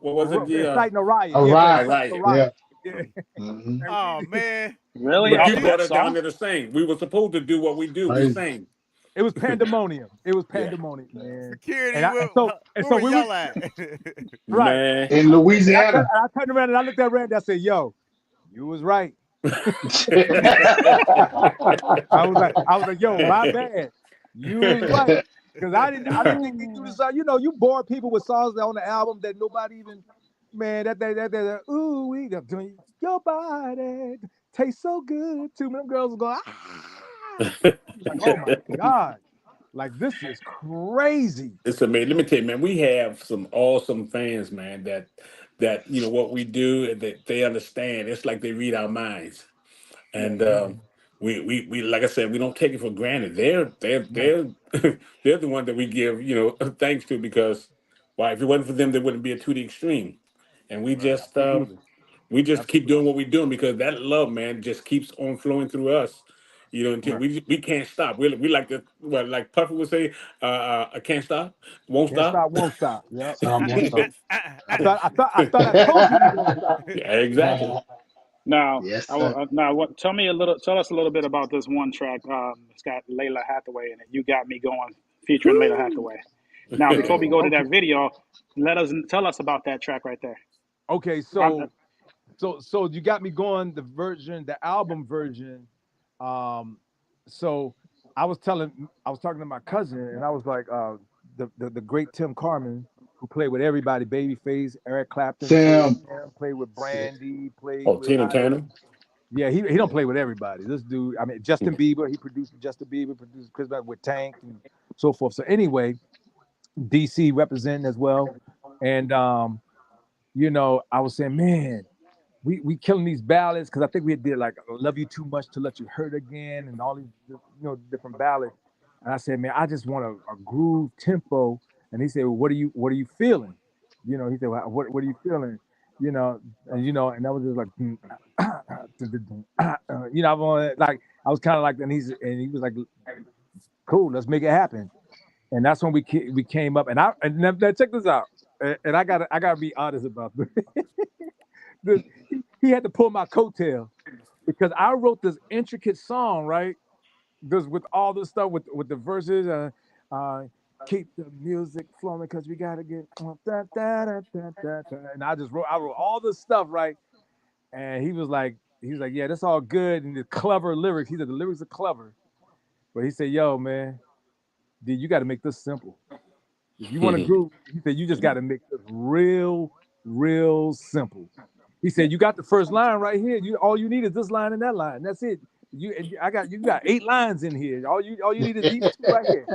what was it, the Inciting a riot. All Yeah, for a right. inciting a riot. riot. Yeah. Yeah. Hmm. And Oh man. Really? But yeah, Off you of man. that brought us down song? there to sing. We were supposed to do what we do. We Crazy. sang. It was pandemonium. It was Yeah, pandemonium, man. Security, where, And where so were we were y'all at? right. man. In Louisiana. And I turned around and I looked at Randy. I said, "Yo, you was right." I was like, "Yo, my bad. You was right." Because I didn't think they do this. You bore people with songs on the album that nobody even, man, ooh, doing your body tastes so good to me. Them girls were going, ah. Like, oh my God. Like, this is crazy. It's amazing. Let me tell you, man, we have some awesome fans, man, that what we do, and that they understand. It's like they read our minds. Yeah. And we like I said, we don't take it for granted. No, They're the one that we give thanks to, because why, if it wasn't for them, there wouldn't be a To The Extreme. and Right. Absolutely. we just keep Absolutely. doing what we're doing because that love, man, just keeps on flowing through us. You know, until Right. we can't stop. We like the what like Puffy would say, I can't stop, won't Can't stop. stop, won't stop. Yep. Some won't stop. I told you we were gonna stop. Yeah, exactly. Now, Yes, sir. what? Tell us a little bit about this one track. It's got Layla Hathaway in it. You got me going, featuring Layla Woo! Hathaway. Now, before we go to Okay. that video, tell us about that track right there. Okay. Um, So you got me going. The album version. Um, so I was talking to my cousin, and I was like, the great Tim Carmen, who played with everybody, Babyface, Eric Clapton, Tim. played with Tim. Brandy, played Oh, with Tina Turner. yeah, he don't play with everybody. This dude, I mean, Justin Bieber, he produced Justin Bieber, produced Chris Brown with Tank and so forth. So anyway, DC representing as well, and I was saying, man, we killing these ballads because I think we did like "Love You Too Much to Let You Hurt Again" and all these different ballads. And I said, man, I just want a groove tempo. And he said, well, what are you feeling? He said, well, what are you feeling? And I was just like, I wanted, like I was kind of like, and he was like, cool, let's make it happen. And that's when we came up. And now check this out. And I gotta be honest about this. He had to pull my coattail because I wrote this intricate song, right? This with all this stuff with the verses, keep the music flowing because we gotta get and I wrote all this stuff, right? And he was like, yeah, that's all good and the clever lyrics. He said the lyrics are clever, but he said, yo, man, dude, you got to make this simple. If you want to groove, he said, you just got to make this real simple. He said, you got the first line right here. All you need is this line and that line. That's it. You got 8 lines in here. All you need is these 2 right here.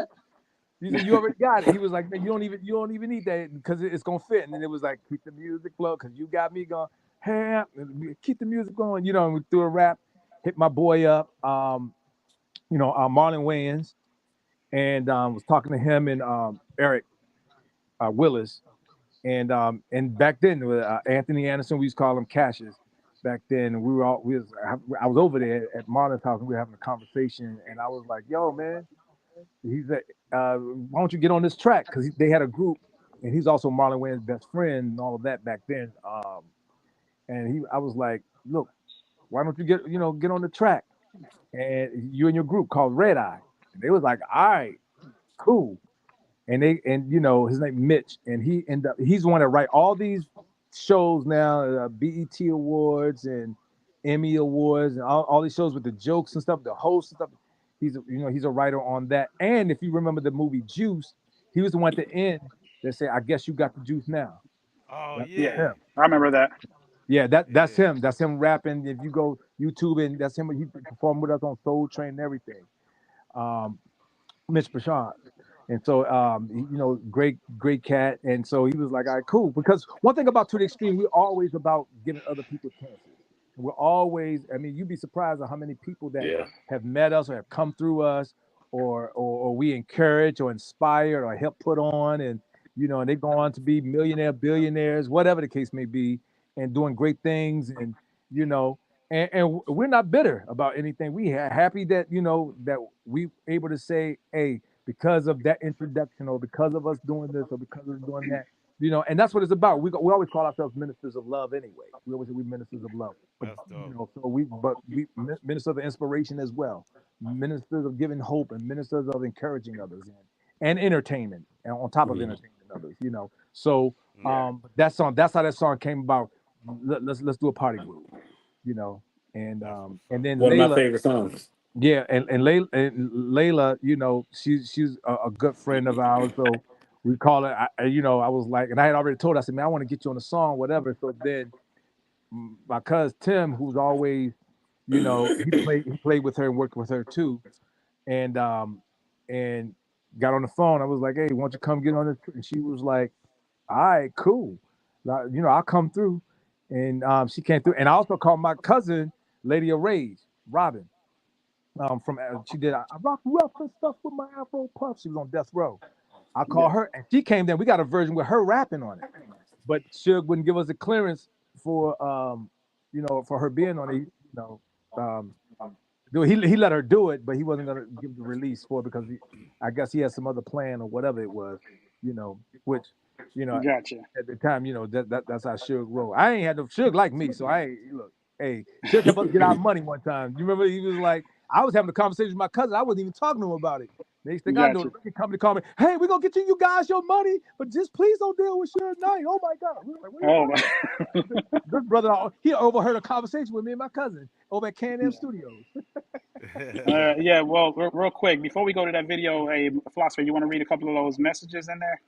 He said, you already got it. He was like, man, you don't even need that because it's gonna fit. And then it was like, keep the music flow because you got me going. Hey, keep the music going. And we threw a rap, hit my boy up, Marlon Wayans, and was talking to him and Eric Willis. And back then with Anthony Anderson, we used to call him Cassius. Back then, I was over there at Marlon's house and we were having a conversation, and I was like, "Yo, man," he said, "Why don't you get on this track?" Because they had a group, and he's also Marlon Wayne's best friend and all of that back then. I was like, "Look, why don't you get on the track?" And you and your group called Red Eye. And they was like, "All right, cool." His name Mitch, and he's the one that write all these shows now, BET Awards and Emmy Awards and all these shows with the jokes and stuff, the host and stuff. He's a writer on that. And if you remember the movie Juice, he was the one at the end that said, "I guess you got the juice now." Oh yeah, yeah. Him. I remember that. Yeah, that's Yeah. him. That's him rapping. If you go YouTube and that's him, he performed with us on Soul Train and everything. Um, Mitch Prashant. And so, great cat. And so he was like, all right, cool. Because one thing about To the Extreme, we're always about giving other people chances. We're always, you'd be surprised at how many people that Yeah. have met us or have come through us or we encourage or inspire or help put on. And they go on to be billionaires, whatever the case may be, and doing great things. And we're not bitter about anything. We are happy that we able to say, hey, because of that introduction or because of us doing this or because of doing that, and that's what it's about. We always call ourselves ministers of love anyway. We always say we're ministers of love. But, That's dope. so we ministers of inspiration as well, ministers of giving hope and ministers of encouraging others and entertainment and on top of Mhm. entertaining others. So Yeah. that's how that song came about. Let's do a party group, and That's um, what's and up. then One of my Layla. favorite songs. Yeah, and Layla, she's a good friend of ours. So we call it. I was like, and I had already told her, I said, man, I want to get you on the song, whatever. So then my cousin Tim, who's always, he played with her and worked with her too, and got on the phone. I was like, hey, why don't you come get on this? And she was like, all right, cool. I'll come through. And she came through. And I also called my cousin, Lady of Rage, Robin. She did I rock rough and stuff with my Afro puff. She was on Death Row. I called her and she came there. We got a version with her rapping on it. but Suge wouldn't give us a clearance for for her being on it. He let her do it, but he wasn't gonna give the release for it because I guess he had some other plan or whatever it was, which Gotcha. at the time, that's how Suge rolled. I ain't had no Suge like me, so I ain't look. Hey, Suge helped us get our money one time. You remember he was like, I was having a conversation with my cousin. I wasn't even talking to him about it. Next thing I know, the record company called me. Hey, we're gonna get you guys your money, but just please don't deal with Suge Knight. Oh my God. We were like, this brother, he overheard a conversation with me and my cousin over at Can-Am Studios. Yeah, well, real quick, before we go to that video, hey, Philosopher, you want to read a couple of those messages in there?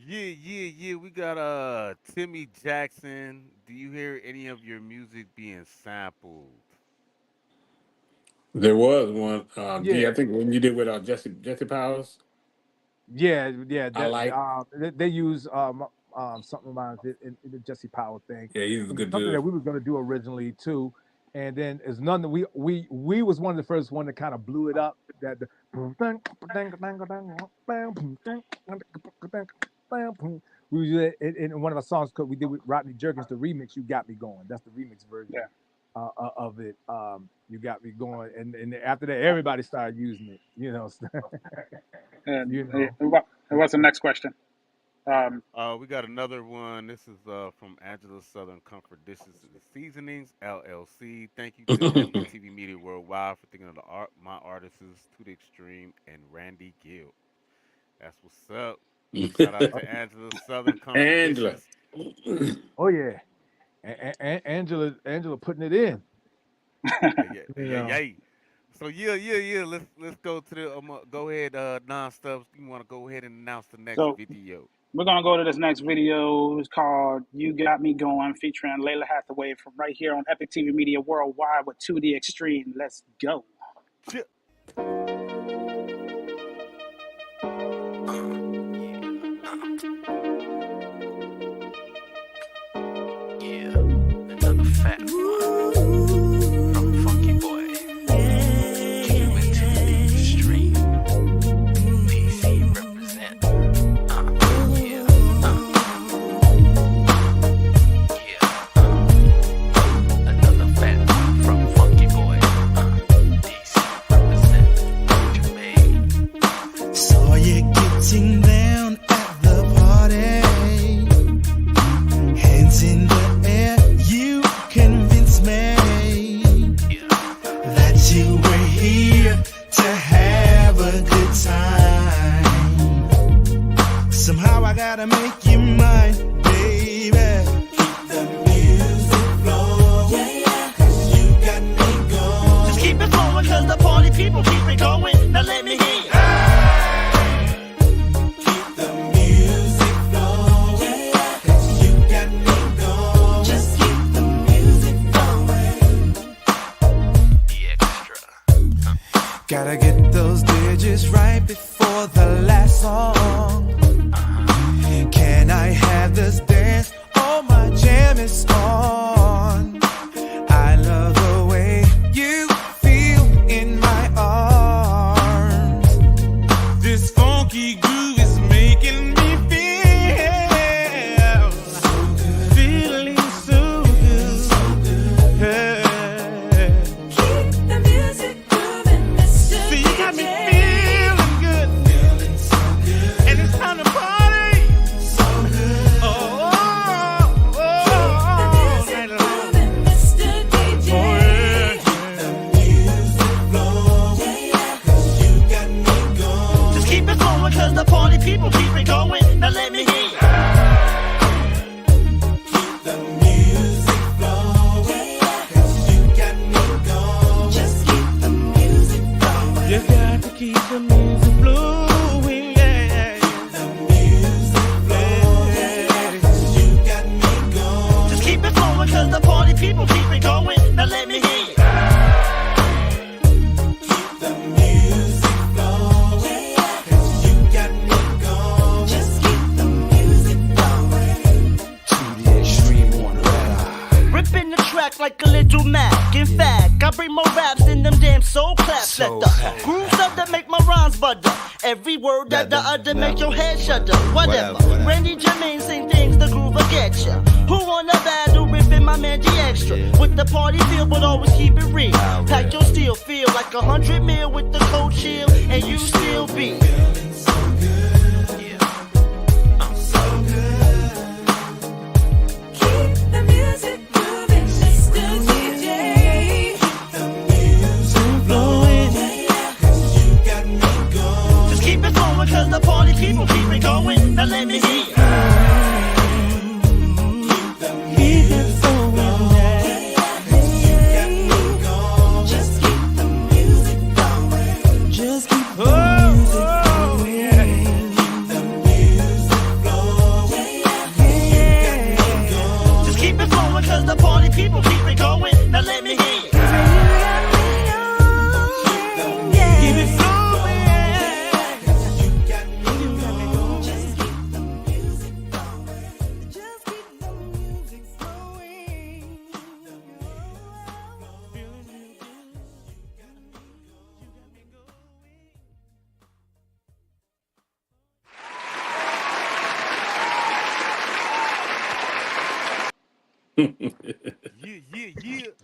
Yeah. We got Timmy Jackson. Do you hear any of your music being sampled? There was one. Yeah. I think when you did with Jesse Powers. Yeah. I like. They use something around in the Jesse Powell thing. Yeah, he's a good something dude. that we were going to do originally too, and then it's none that we was one of the first one that kind of blew it up. That we was in one of our songs because we did with Rodney Jerkins the remix. You Got Me Going. That's the remix version. Yeah. Of it, You Got Me Going, and after that, everybody started using it. What's the next question? We got another one. This is from Angela Southern Comfort. This is the Seasonings LLC. Thank you to Epic TV Media Worldwide for thinking of my artists To the Extreme and Randy Gill. That's what's up. Shout out to Angela Southern Comfort. Angela. Oh yeah. Angela putting it in. Yeah. So yeah. Let's go to the go ahead, non-stubs. You want to go ahead and announce the next video? We're gonna go to this next video. It's called "You Got Me Going," featuring Layla Hathaway from right here on Epic TV Media Worldwide with To the Extreme. Let's go. Another fat one from Funky Boy. Take it to the extreme. PC represent. Another fat one from Funky Boy. DC represent. Saw you getting down at the party. Hands in the air, you convinced me that you were here to have a good time. Somehow I gotta make you mine, baby. Keep the music flowing, cause you got me going. Just keep it flowing, cause the party people keep it going. Now let me hear you. Keep the music flowing, cause you got me going. Just keep the music flowing. The extra. Gotta get those digits right before the last song. Can I have this dance? Oh, my jam is on. I love the way you feel in my arms. This funky groove is making me feel so good. Feeling so good. So good. Yeah. Keep the music moving, Mr. So you got me feeling good. Feeling so good. And it's time to party. So good. Oh. Keep the music moving, Mr. DJ. Oh, yeah. Keep the music flowing, cause you got me going. Just keep it flowing, cause the party people keep it going. Now let me hear you. Keep the music flowing, cause you got me going. Just keep the music flowing. You got to keep the music flowing, yeah. Keep the music flowing, cause you got me going. Just keep it flowing, cause the party people keep it going. Now let me hear you. Keep the music flowing, cause you got me going. Just keep the music flowing. To the extreme on radar. Ripping the track like a little Mac. In fact, I bring more raps than them damn soul claps. Let the grooves up that make my rhymes butter. Every word that the other make your head shudder. Whatever. Randy Jermaine sing things, the groove forget ya. Who wanna battle ripping my man G Extra? With the party feel, but always keep it real. Pack your steel, feel like 100 mil with the cold chill, and you still be. Cause the party people keep it going. Now let me hear. Keep it flowing, just keep the music going. Just keep the music flowing. Keep the music flowing. Just keep it flowing, cause the party people keep it going. Now let me hear. Keep it flowing.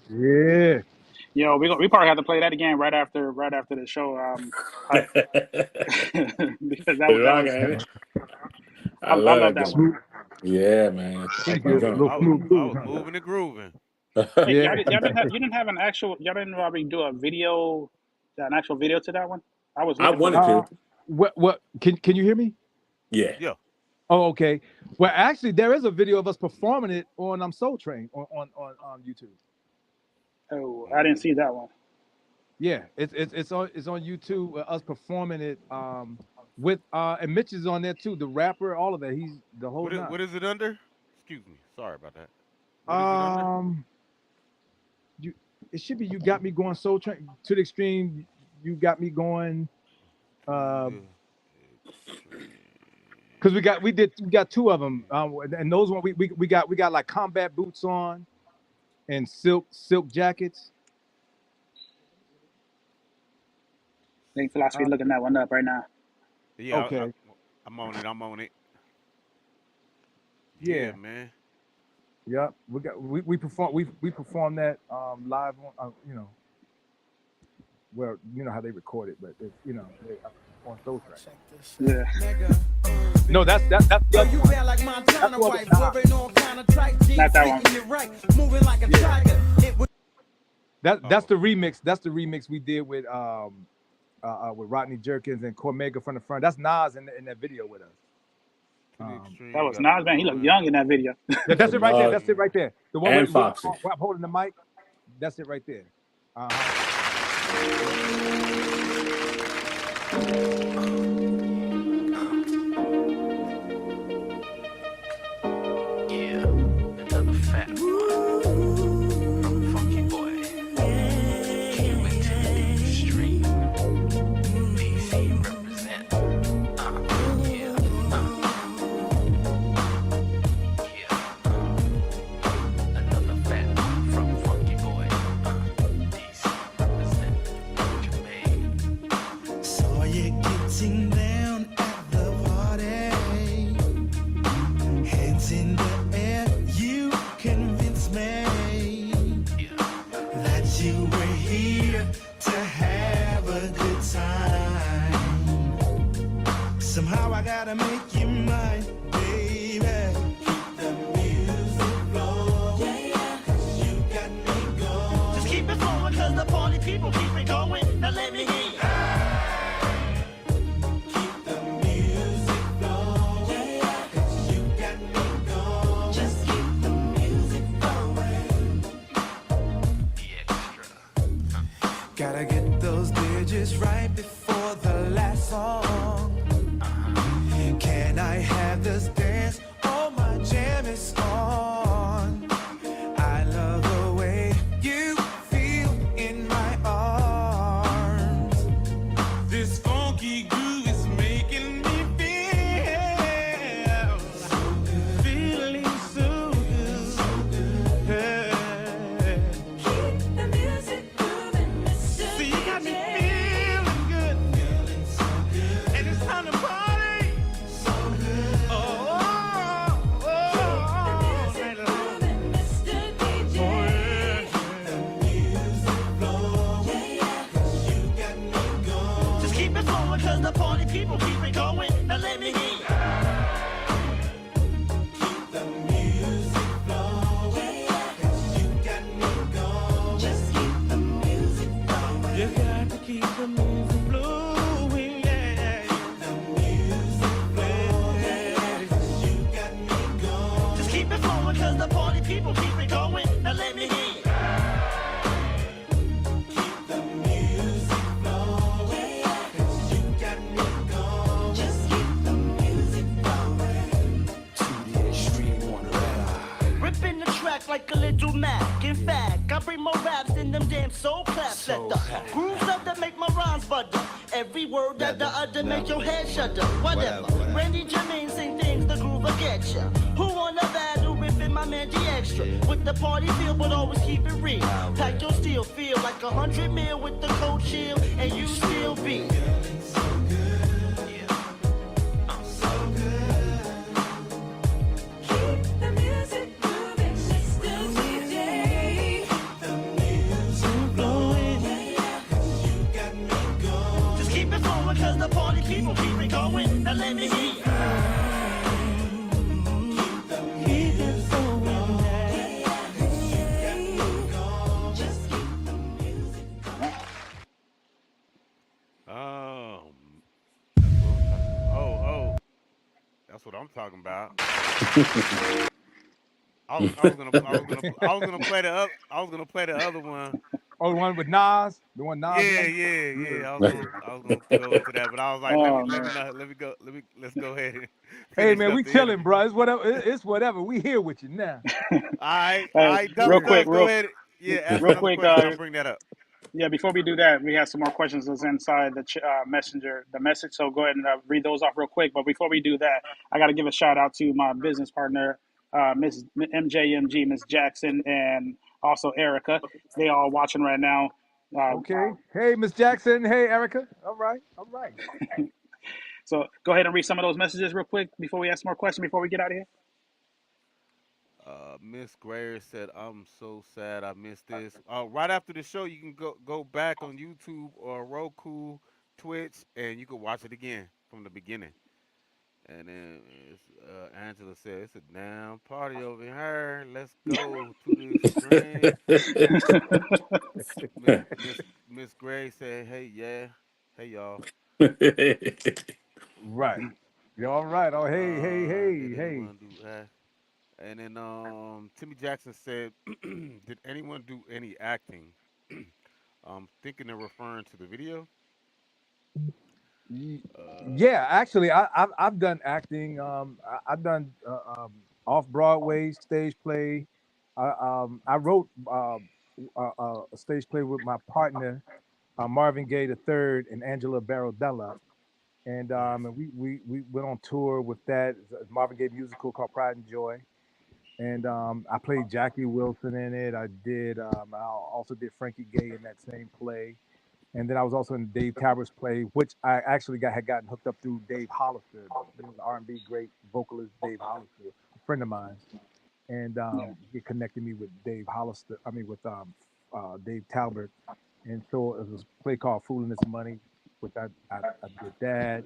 Yeah. Yo, we probably have to play that again right after the show. Because that was I I love love that that. one. Yeah, man. Thank I you. was, Little I was, Snoop I Dogg, was huh? moving and grooving. Hey, Yeah. you didn't have an actual video to that one? I was I looking for wanted that. to. What can you hear me? Yeah. Yeah. Oh, okay. Well, actually, there is a video of us performing it on Soul Train on YouTube. Oh, I didn't see that one. Yeah, it's on YouTube. Us performing it with and Mitch is on there too. The rapper, all of that. He's the whole What nine. is it under? Excuse me. Sorry about that. What is it under? It should be You Got Me Going Soul Train to the Extreme. You Got Me Going. Because we got two of them, and those one we got like combat boots on, and silk jackets. I think Philosophy looking that one up right now. Yeah. Okay. I'm on it. I'm on it. Yeah. Yeah, man. Yeah, we perform that live on well, you know how they record it, but on Soul Train. Yeah. No, that's Not that one. That's the remix. That's the remix we did with Rodney Jerkins and Cormega from the front. That's Nas in that video with us. That was Nas, man. He looked young in that video. Yeah, that's it right there. That's it right there. The one And with Foxy. I'm holding the mic. That's it right there. Yeah, another fat one from Funky Boy. Cuban to the extreme. DC represent. Yeah. Another fat one from Funky Boy. DC represent. What you made. Saw you getting down at the party. Hands in the air, you convinced me that you were here to have a good time. Somehow I gotta make you mine, baby. Keep the music flowing, 'cause you got me going. Just keep it flowing, cause the party people keep it going. Now let me hear. Keep the music flowing, 'cause you got me going. Just keep the music flowing. The extra. Gotta get those digits right before the last song. Can I have this dance? Oh, my jam is on. I love the way you feel in my arms. This funky groove is making me feel so good. Feeling so good. Hey. Keep the music moving, Mr. So you got me DJ. feeling good. the party people keep it going. Now let me hear you. Ripping the track like a little Mac. In fact, I bring more raps than them damn soul claps. Let the grooves up that make my rhymes butter. Every word that the other make your head shudder. Whatever. Randy Jermaine sing things, the groove will get ya. Who wanna battle ripping my man G Extra? With the party feel, but always keep it real. Pack your steel, feel like 100 mil with the cold chill, and you still be. Cause the party people keep it going. Now let me hear you. Keep it going. Just keep the music going. That's what I'm talking about. I was gonna play the other one. Oh, the one with Nas, the one Nas. Yeah. I was gonna go into that, but I was like, let's go ahead and Hey finish man, up we the chilling, interview. bro. It's whatever. It's whatever. We here with you now. I real quick, go ahead. Yeah, ask real another quick. question. I'll bring that up. Yeah, before we do that, we have some more questions that's inside the messenger, the message. So go ahead and read those off real quick. But before we do that, I got to give a shout out to my business partner, Miss MJMG, Miss Jackson, and also Erica. They all watching right now. Okay. Hey, Miss Jackson. Hey, Erica. All right. So go ahead and read some of those messages real quick before we ask more questions before we get out of here. Miss Grayer said, "I'm so sad I missed this." Right after the show, you can go back on YouTube or Roku, Twitch, and you can watch it again from the beginning. And then Angela said, "It's a damn party over here. Let's go to the extreme." Miss Gray said, "Hey, yeah, hey y'all." Right. You all right? Oh, hey. Did anyone do that? And then Timmy Jackson said, "Did anyone do any acting?" Thinking they're referring to the video. Yeah, actually, I've done acting. I've done off Broadway stage play. I wrote a stage play with my partner Marvin Gaye III and Angela Barodella, and Nice. and we went on tour with that Marvin Gaye musical called Pride and Joy, and I played Jackie Wilson in it. I also did Frankie Gay in that same play. And then I was also in Dave Talbert's play, which I actually had gotten hooked up through Dave Hollister, the R&B great vocalist Dave Hollister, a friend of mine, and he connected me with Dave Hollister. I mean, with Dave Talbert, and so it was a play called "Fooling Is Money," which I did that,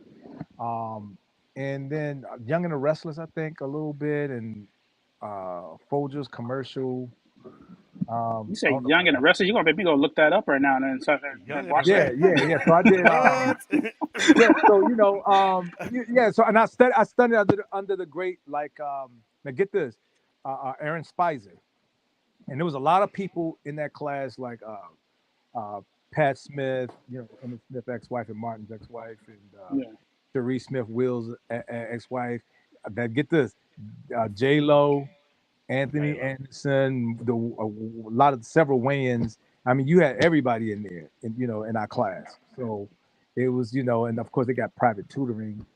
and then Young and the Restless, I think a little bit, and Folgers commercial. You say Young and the Restless, you're going to make me go look that up right now and watch that. Yeah. So I did. Yeah. So So and I studied under the great now get this, Aaron Spicer, and there was a lot of people in that class like Pat Smith, Emmett Smith's ex-wife and Martin's ex-wife, and Cherie Smith Will's ex-wife. That get this, J Lo. Anthony Anderson, a lot of several Wayans. I mean, you had everybody in there, in our class. So it was, and of course they got private tutoring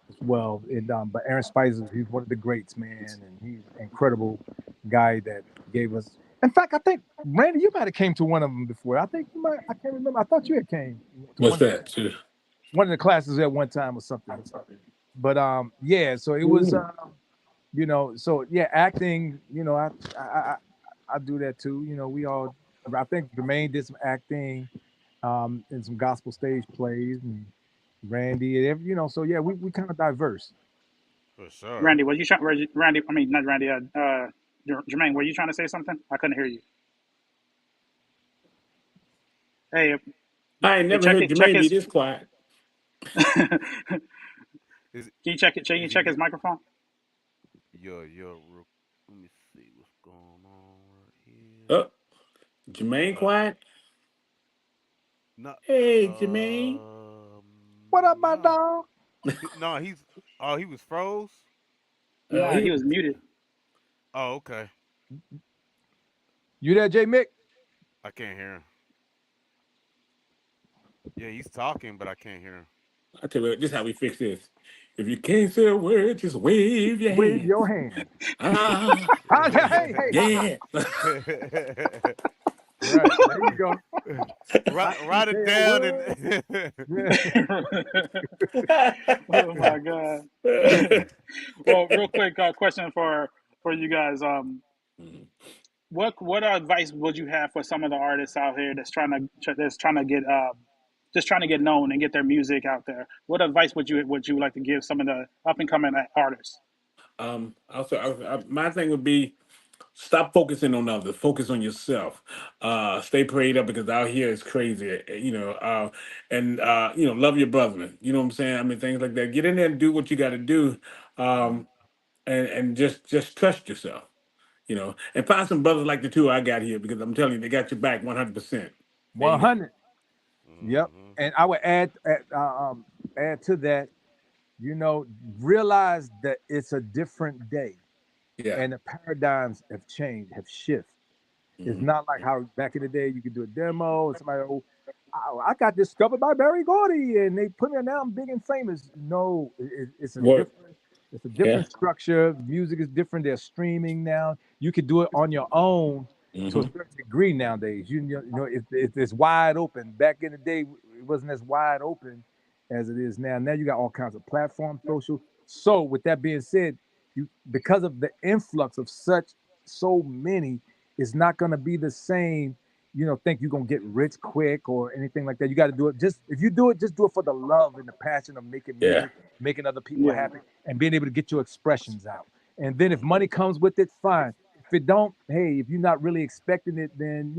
as well. And but Aaron Spicer, he's one of the greats, man, and he's an incredible guy that gave us. In fact, I think Randy, you might have came to one of them before. I think you might. I can't remember. I thought you had came. What's that? One of the classes at one time or something. But yeah. So it was. So yeah, acting, I do that too. We all, I think Jermaine did some acting in some gospel stage plays, and Randy, and so yeah, we kind of diverse. For sure. Randy, were you trying? Randy, I mean not Randy. Jermaine, were you trying to say something? I couldn't hear you. Hey, I ain't never heard Jermaine be this quiet. Can you check it? Can you check his microphone? Yo, let me see what's Jermaine Uh, quiet. no, Hey, Jermaine. What up, my no, dog? no. He was froze. Nah, he He, was muted. Oh, okay. You there, J Mick? I can't hear him. Yeah, he's talking, but I can't hear him. I tell you what, this is how we fix this. If you can't say a word, just wave your Wave hands. your hand. Ah, Hey, hey. yeah. Right. There you go. I Write ain't it say a down word. and Oh my god. Well, real quick question for you guys. What advice would you have for some of the artists out here that's trying to get just trying to get known and get their music out there? What advice would you like to give some of the up and coming artists? My thing would be stop focusing on others. Focus on yourself. Stay prayed up because out here it's crazy. And love your brother. You know what I'm saying? I mean, things like that. Get in there and do what you got to do, and just trust yourself. And find some brothers like the two I got here because I'm telling you, they got your back 100%. There you go. 100. Yep. And I would add to that, realize that it's a different day Yeah. and the paradigms have changed, have shifted. It's not like how back in the day you could do a demo and somebody, I got discovered by Barry Gordy and they put me now I'm big and famous. No, it's a Work. different structure. Music is different. They're streaming now. You could do it on your own to a certain degree nowadays. If it's wide open. Back in the day, it wasn't as wide open as it is now. Now you got all kinds of platforms, social. So with that being said, because of the influx of so many, it's not going to be the same. Think you're gonna get rich quick or anything like that. You got to do it. If you do it, just do it for the love and the passion of making music, making other people happy, and being able to get your expressions out. And then if money comes with it, fine. If it don't, hey, if you're not really expecting it, then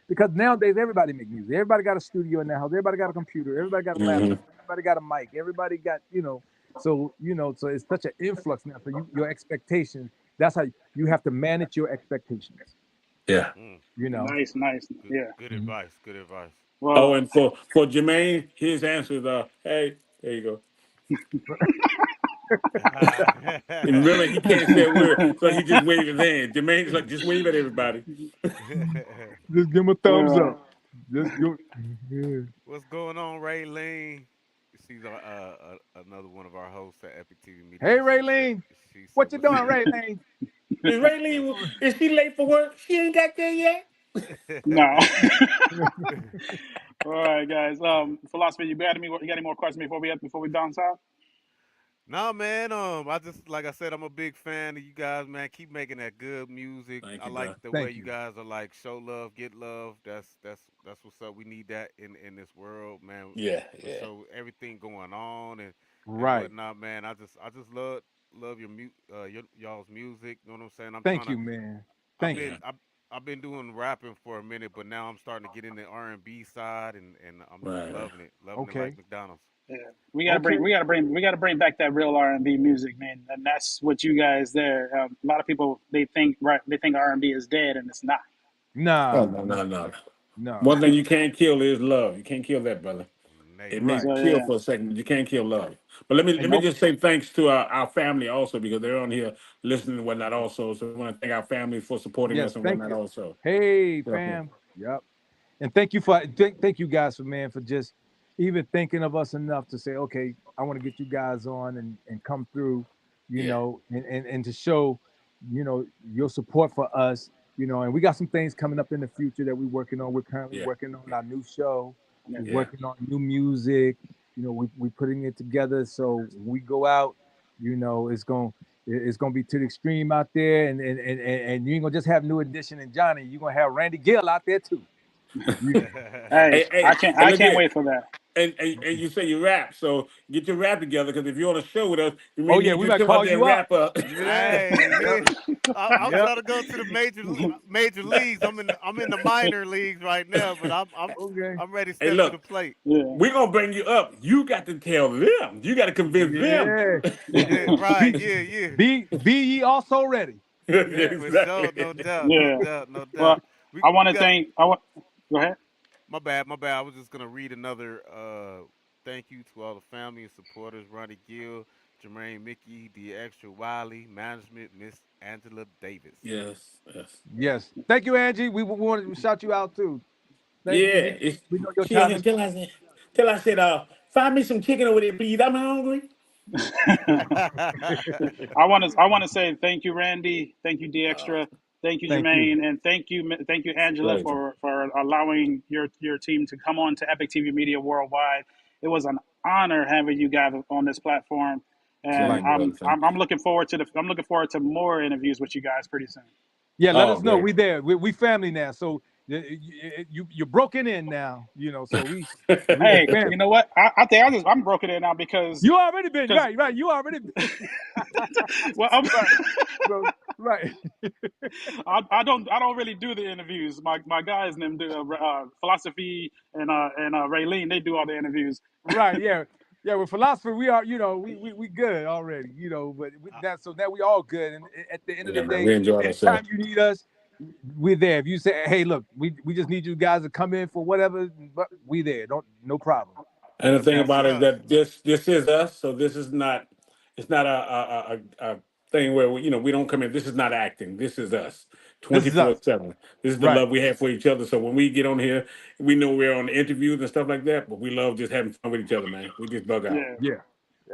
because nowadays everybody make music. Everybody got a studio in their house. Everybody got a computer. Everybody got a laptop. Everybody got a mic. Everybody got So so it's such an influx now. So your expectations. That's how you have to manage your expectations. Yeah. Nice. Yeah. Good advice. Good advice. Well, And for Jermaine, his answers are, hey, there you go. And remember, he can't say a word, so he just waved his hand. Jermaine's like, just wave at everybody. Just give him a thumbs up. Just go. What's going on, Raylene? She's another one of our hosts at Epic TV Media. Hey, Raylene. What you doing, Raylene? Is Raylene, is she late for work? She ain't got there yet? no. All right, guys. Philosophy, you got any more questions before we bounce out? No, man. I just like I said, I'm a big fan of you guys, man. Keep making that good music. Thank I you, like bro. the Thank way you you. guys are like show love, get love. That's what's up. We need that in this world, man. Yeah. So everything going on and Right. whatnot, man. I just love y'all's music. You know what I'm saying? Thank you, man. Thank you. I've been doing rapping for a minute, but now I'm starting to get in the R&B side, and I'm Right. loving it Okay. like McDonald's. Yeah, we gotta bring back that real R&B music, man, and that's what you guys there. A lot of people they think R&B is dead, and it's not. Nah. No. One thing you can't kill is love. You can't kill that, brother. It may Right. So kill yeah, for a second, but you can't kill love. But let me just say thanks to our family also because they're on here listening and whatnot also. So we want to thank our family for supporting Yes, us and thank whatnot you. also. Hey, Definitely. fam. Yep. And thank you guys for just even thinking of us enough to say, okay, I want to get you guys on and come through, and to show, your support for us, and we got some things coming up in the future that we're working on. We're currently working on our new show. We're working on new music. We putting it together. So when we go out, it's gonna be to the extreme out there, and you ain't gonna just have New Edition and Johnny. You're gonna have Randy Gill out there too. hey, I look can't here. wait for that. And you say you rap, so get your rap together because if you're on a show with us, we may Oh, yeah, need we you to might come call out there and you up. rap up. Hey, yeah. I'm Yep. trying to go to the major leagues. I'm in the minor leagues right now, but Okay. I'm ready to Hey, step to look, the plate. Yeah, we're gonna bring you up. You got to tell them. You got to convince them. Yeah. Yeah, right. Yeah. Be ye also ready. Yeah, for sure. Exactly. No doubt. yeah. No Well, doubt. I want we to got thank. Go ahead. my bad, my bad. I was just gonna read another thank you to all the family and supporters: Ronnie Gill, Jermaine Mickey, the extra Wiley, management, Miss Angela Davis. Yes, yes. Yes. Thank you, Angie. We wanted to shout you out too. Thank you. Yeah, We know your she in time here is. till I said, find me some chicken over there, please. I'm hungry. I want to say thank you, Randy. Thank you, D Extra. Thank you, Thank you. Jermaine, and thank you, Angela, Pleasure. for allowing your team to come on to Epic TV Media Worldwide. It was an honor having you guys on this platform, and Right. Same, brother. Thank I'm you. looking forward to more interviews with you guys pretty soon. Yeah, let Oh, us know. great. We there. We family now. So you're broken in now. So we Hey, family. you know what? I think I'm broken in now because You already been because right. You already been well right. So, right. I don't really do the interviews. My guys and them do philosophy and Raylene, they do all the interviews. Right. Yeah. Yeah. With philosophy, we are. We good already. But so now we all good. And at the end of Yeah, the man. day, We enjoyed anytime ourselves. you need us, we're there. If you say, "Hey, look, we just need you guys to come in for whatever," but we there. No problem. And the thing Yes, about it is sir. that this is us. So this is not. It's not a thing where we don't come in. This is not acting. This is us. This is us. 24/7. This is the Right. love we have for each other. So when we get on here, we know we're on interviews and stuff like that, but we love just having fun with each other, man. We just bug out Yeah, Yeah.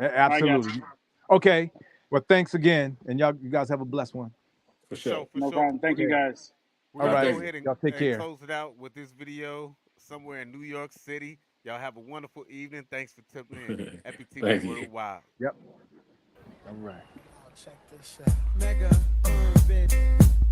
I got you. Absolutely. Okay. Well, thanks again, and you guys have a blessed one. for For sure, sure. for No sure. problem. Thank you Yeah. guys. We're All gonna right. go ahead Y'all take and care. close it out with this video somewhere in New York City. Y'all have a wonderful evening. Thanks for tuning in. Epic TV Thank you. Worldwide. Yep. All right. Check this out. Mega urban.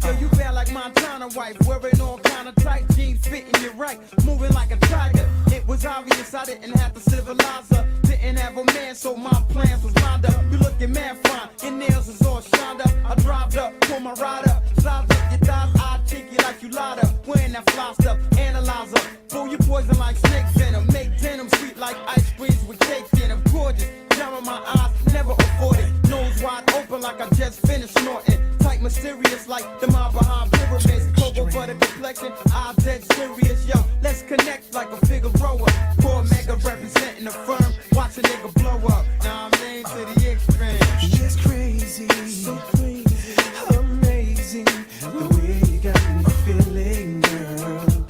Yo, you bad like Montana wife, wearing all kind of tight jeans, fitting you right, moving like a tiger. It was obvious I didn't have to civilize her, didn't have a man, so my plans was lined up. You looking mad fine, your nails is all shined up. I drive up, pull my ride up, slides up your thighs, I take you like you lied up. Wearing that fly stuff, analyzer, pull your poison like snake venom, make denim sweet like ice creams with cake in them. Gorgeous, down in my eyes, never afford it. Nose wide open like I just finished snorting. Tight, mysterious like the mob behind pyramids. Cocoa for the complexion, I'm dead serious. Yo, let's connect like a figure rower. Poor mega representing the firm. Watch a nigga blow up. Now I'm named to the extreme. It's crazy, so crazy, amazing, the way you got me feeling, girl.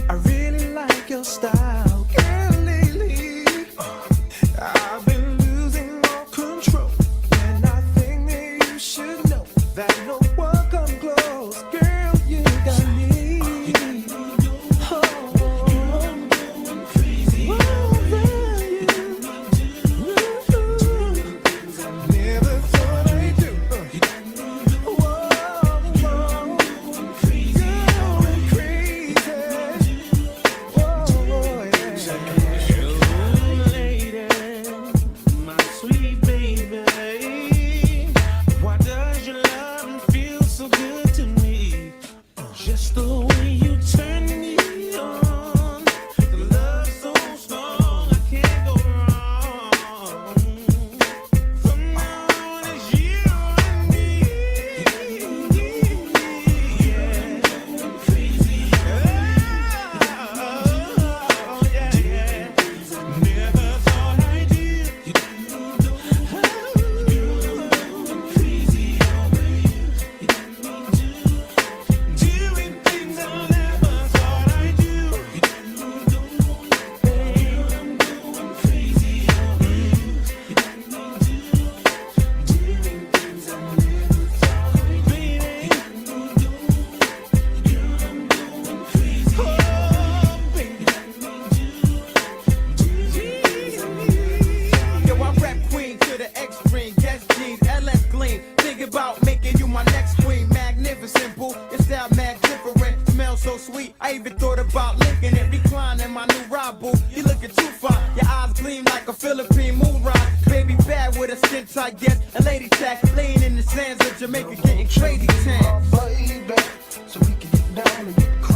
I really like your style, girl, lately. I've been losing all control, and I think that you should know that no one come close, girl, you got me. I'm going crazy over you. Never thought I'd do. Whoa, going crazy. Whoa, yeah. Lady, my sweet baby, why does your love feel so good to me? Just the way you turn me on, the love so strong, I can't go wrong. From now on, it's you and me. Yeah, crazy. Oh, yeah, yeah. Never thought I'd do. Crazy over you. Doing things I never thought I'd do. Babe, I'm going crazy over you. Doing things I never thought I'd do. Baby, girl, I'm going crazy. Oh, baby, Yo, I rap queen to the extreme. Guess jeans, LS gleam. Think about making you my next queen. Magnificent, boo. Your style mad different. Smell so sweet. I even thought about licking it. Reclining my new ride, boo. You looking too fine. Your eyes gleam like a Philippine moon ride. Baby bad with a skin tight, yes. A lady tack. Laying in the sands of Jamaica getting crazy tan. baby, so we can get down and get close.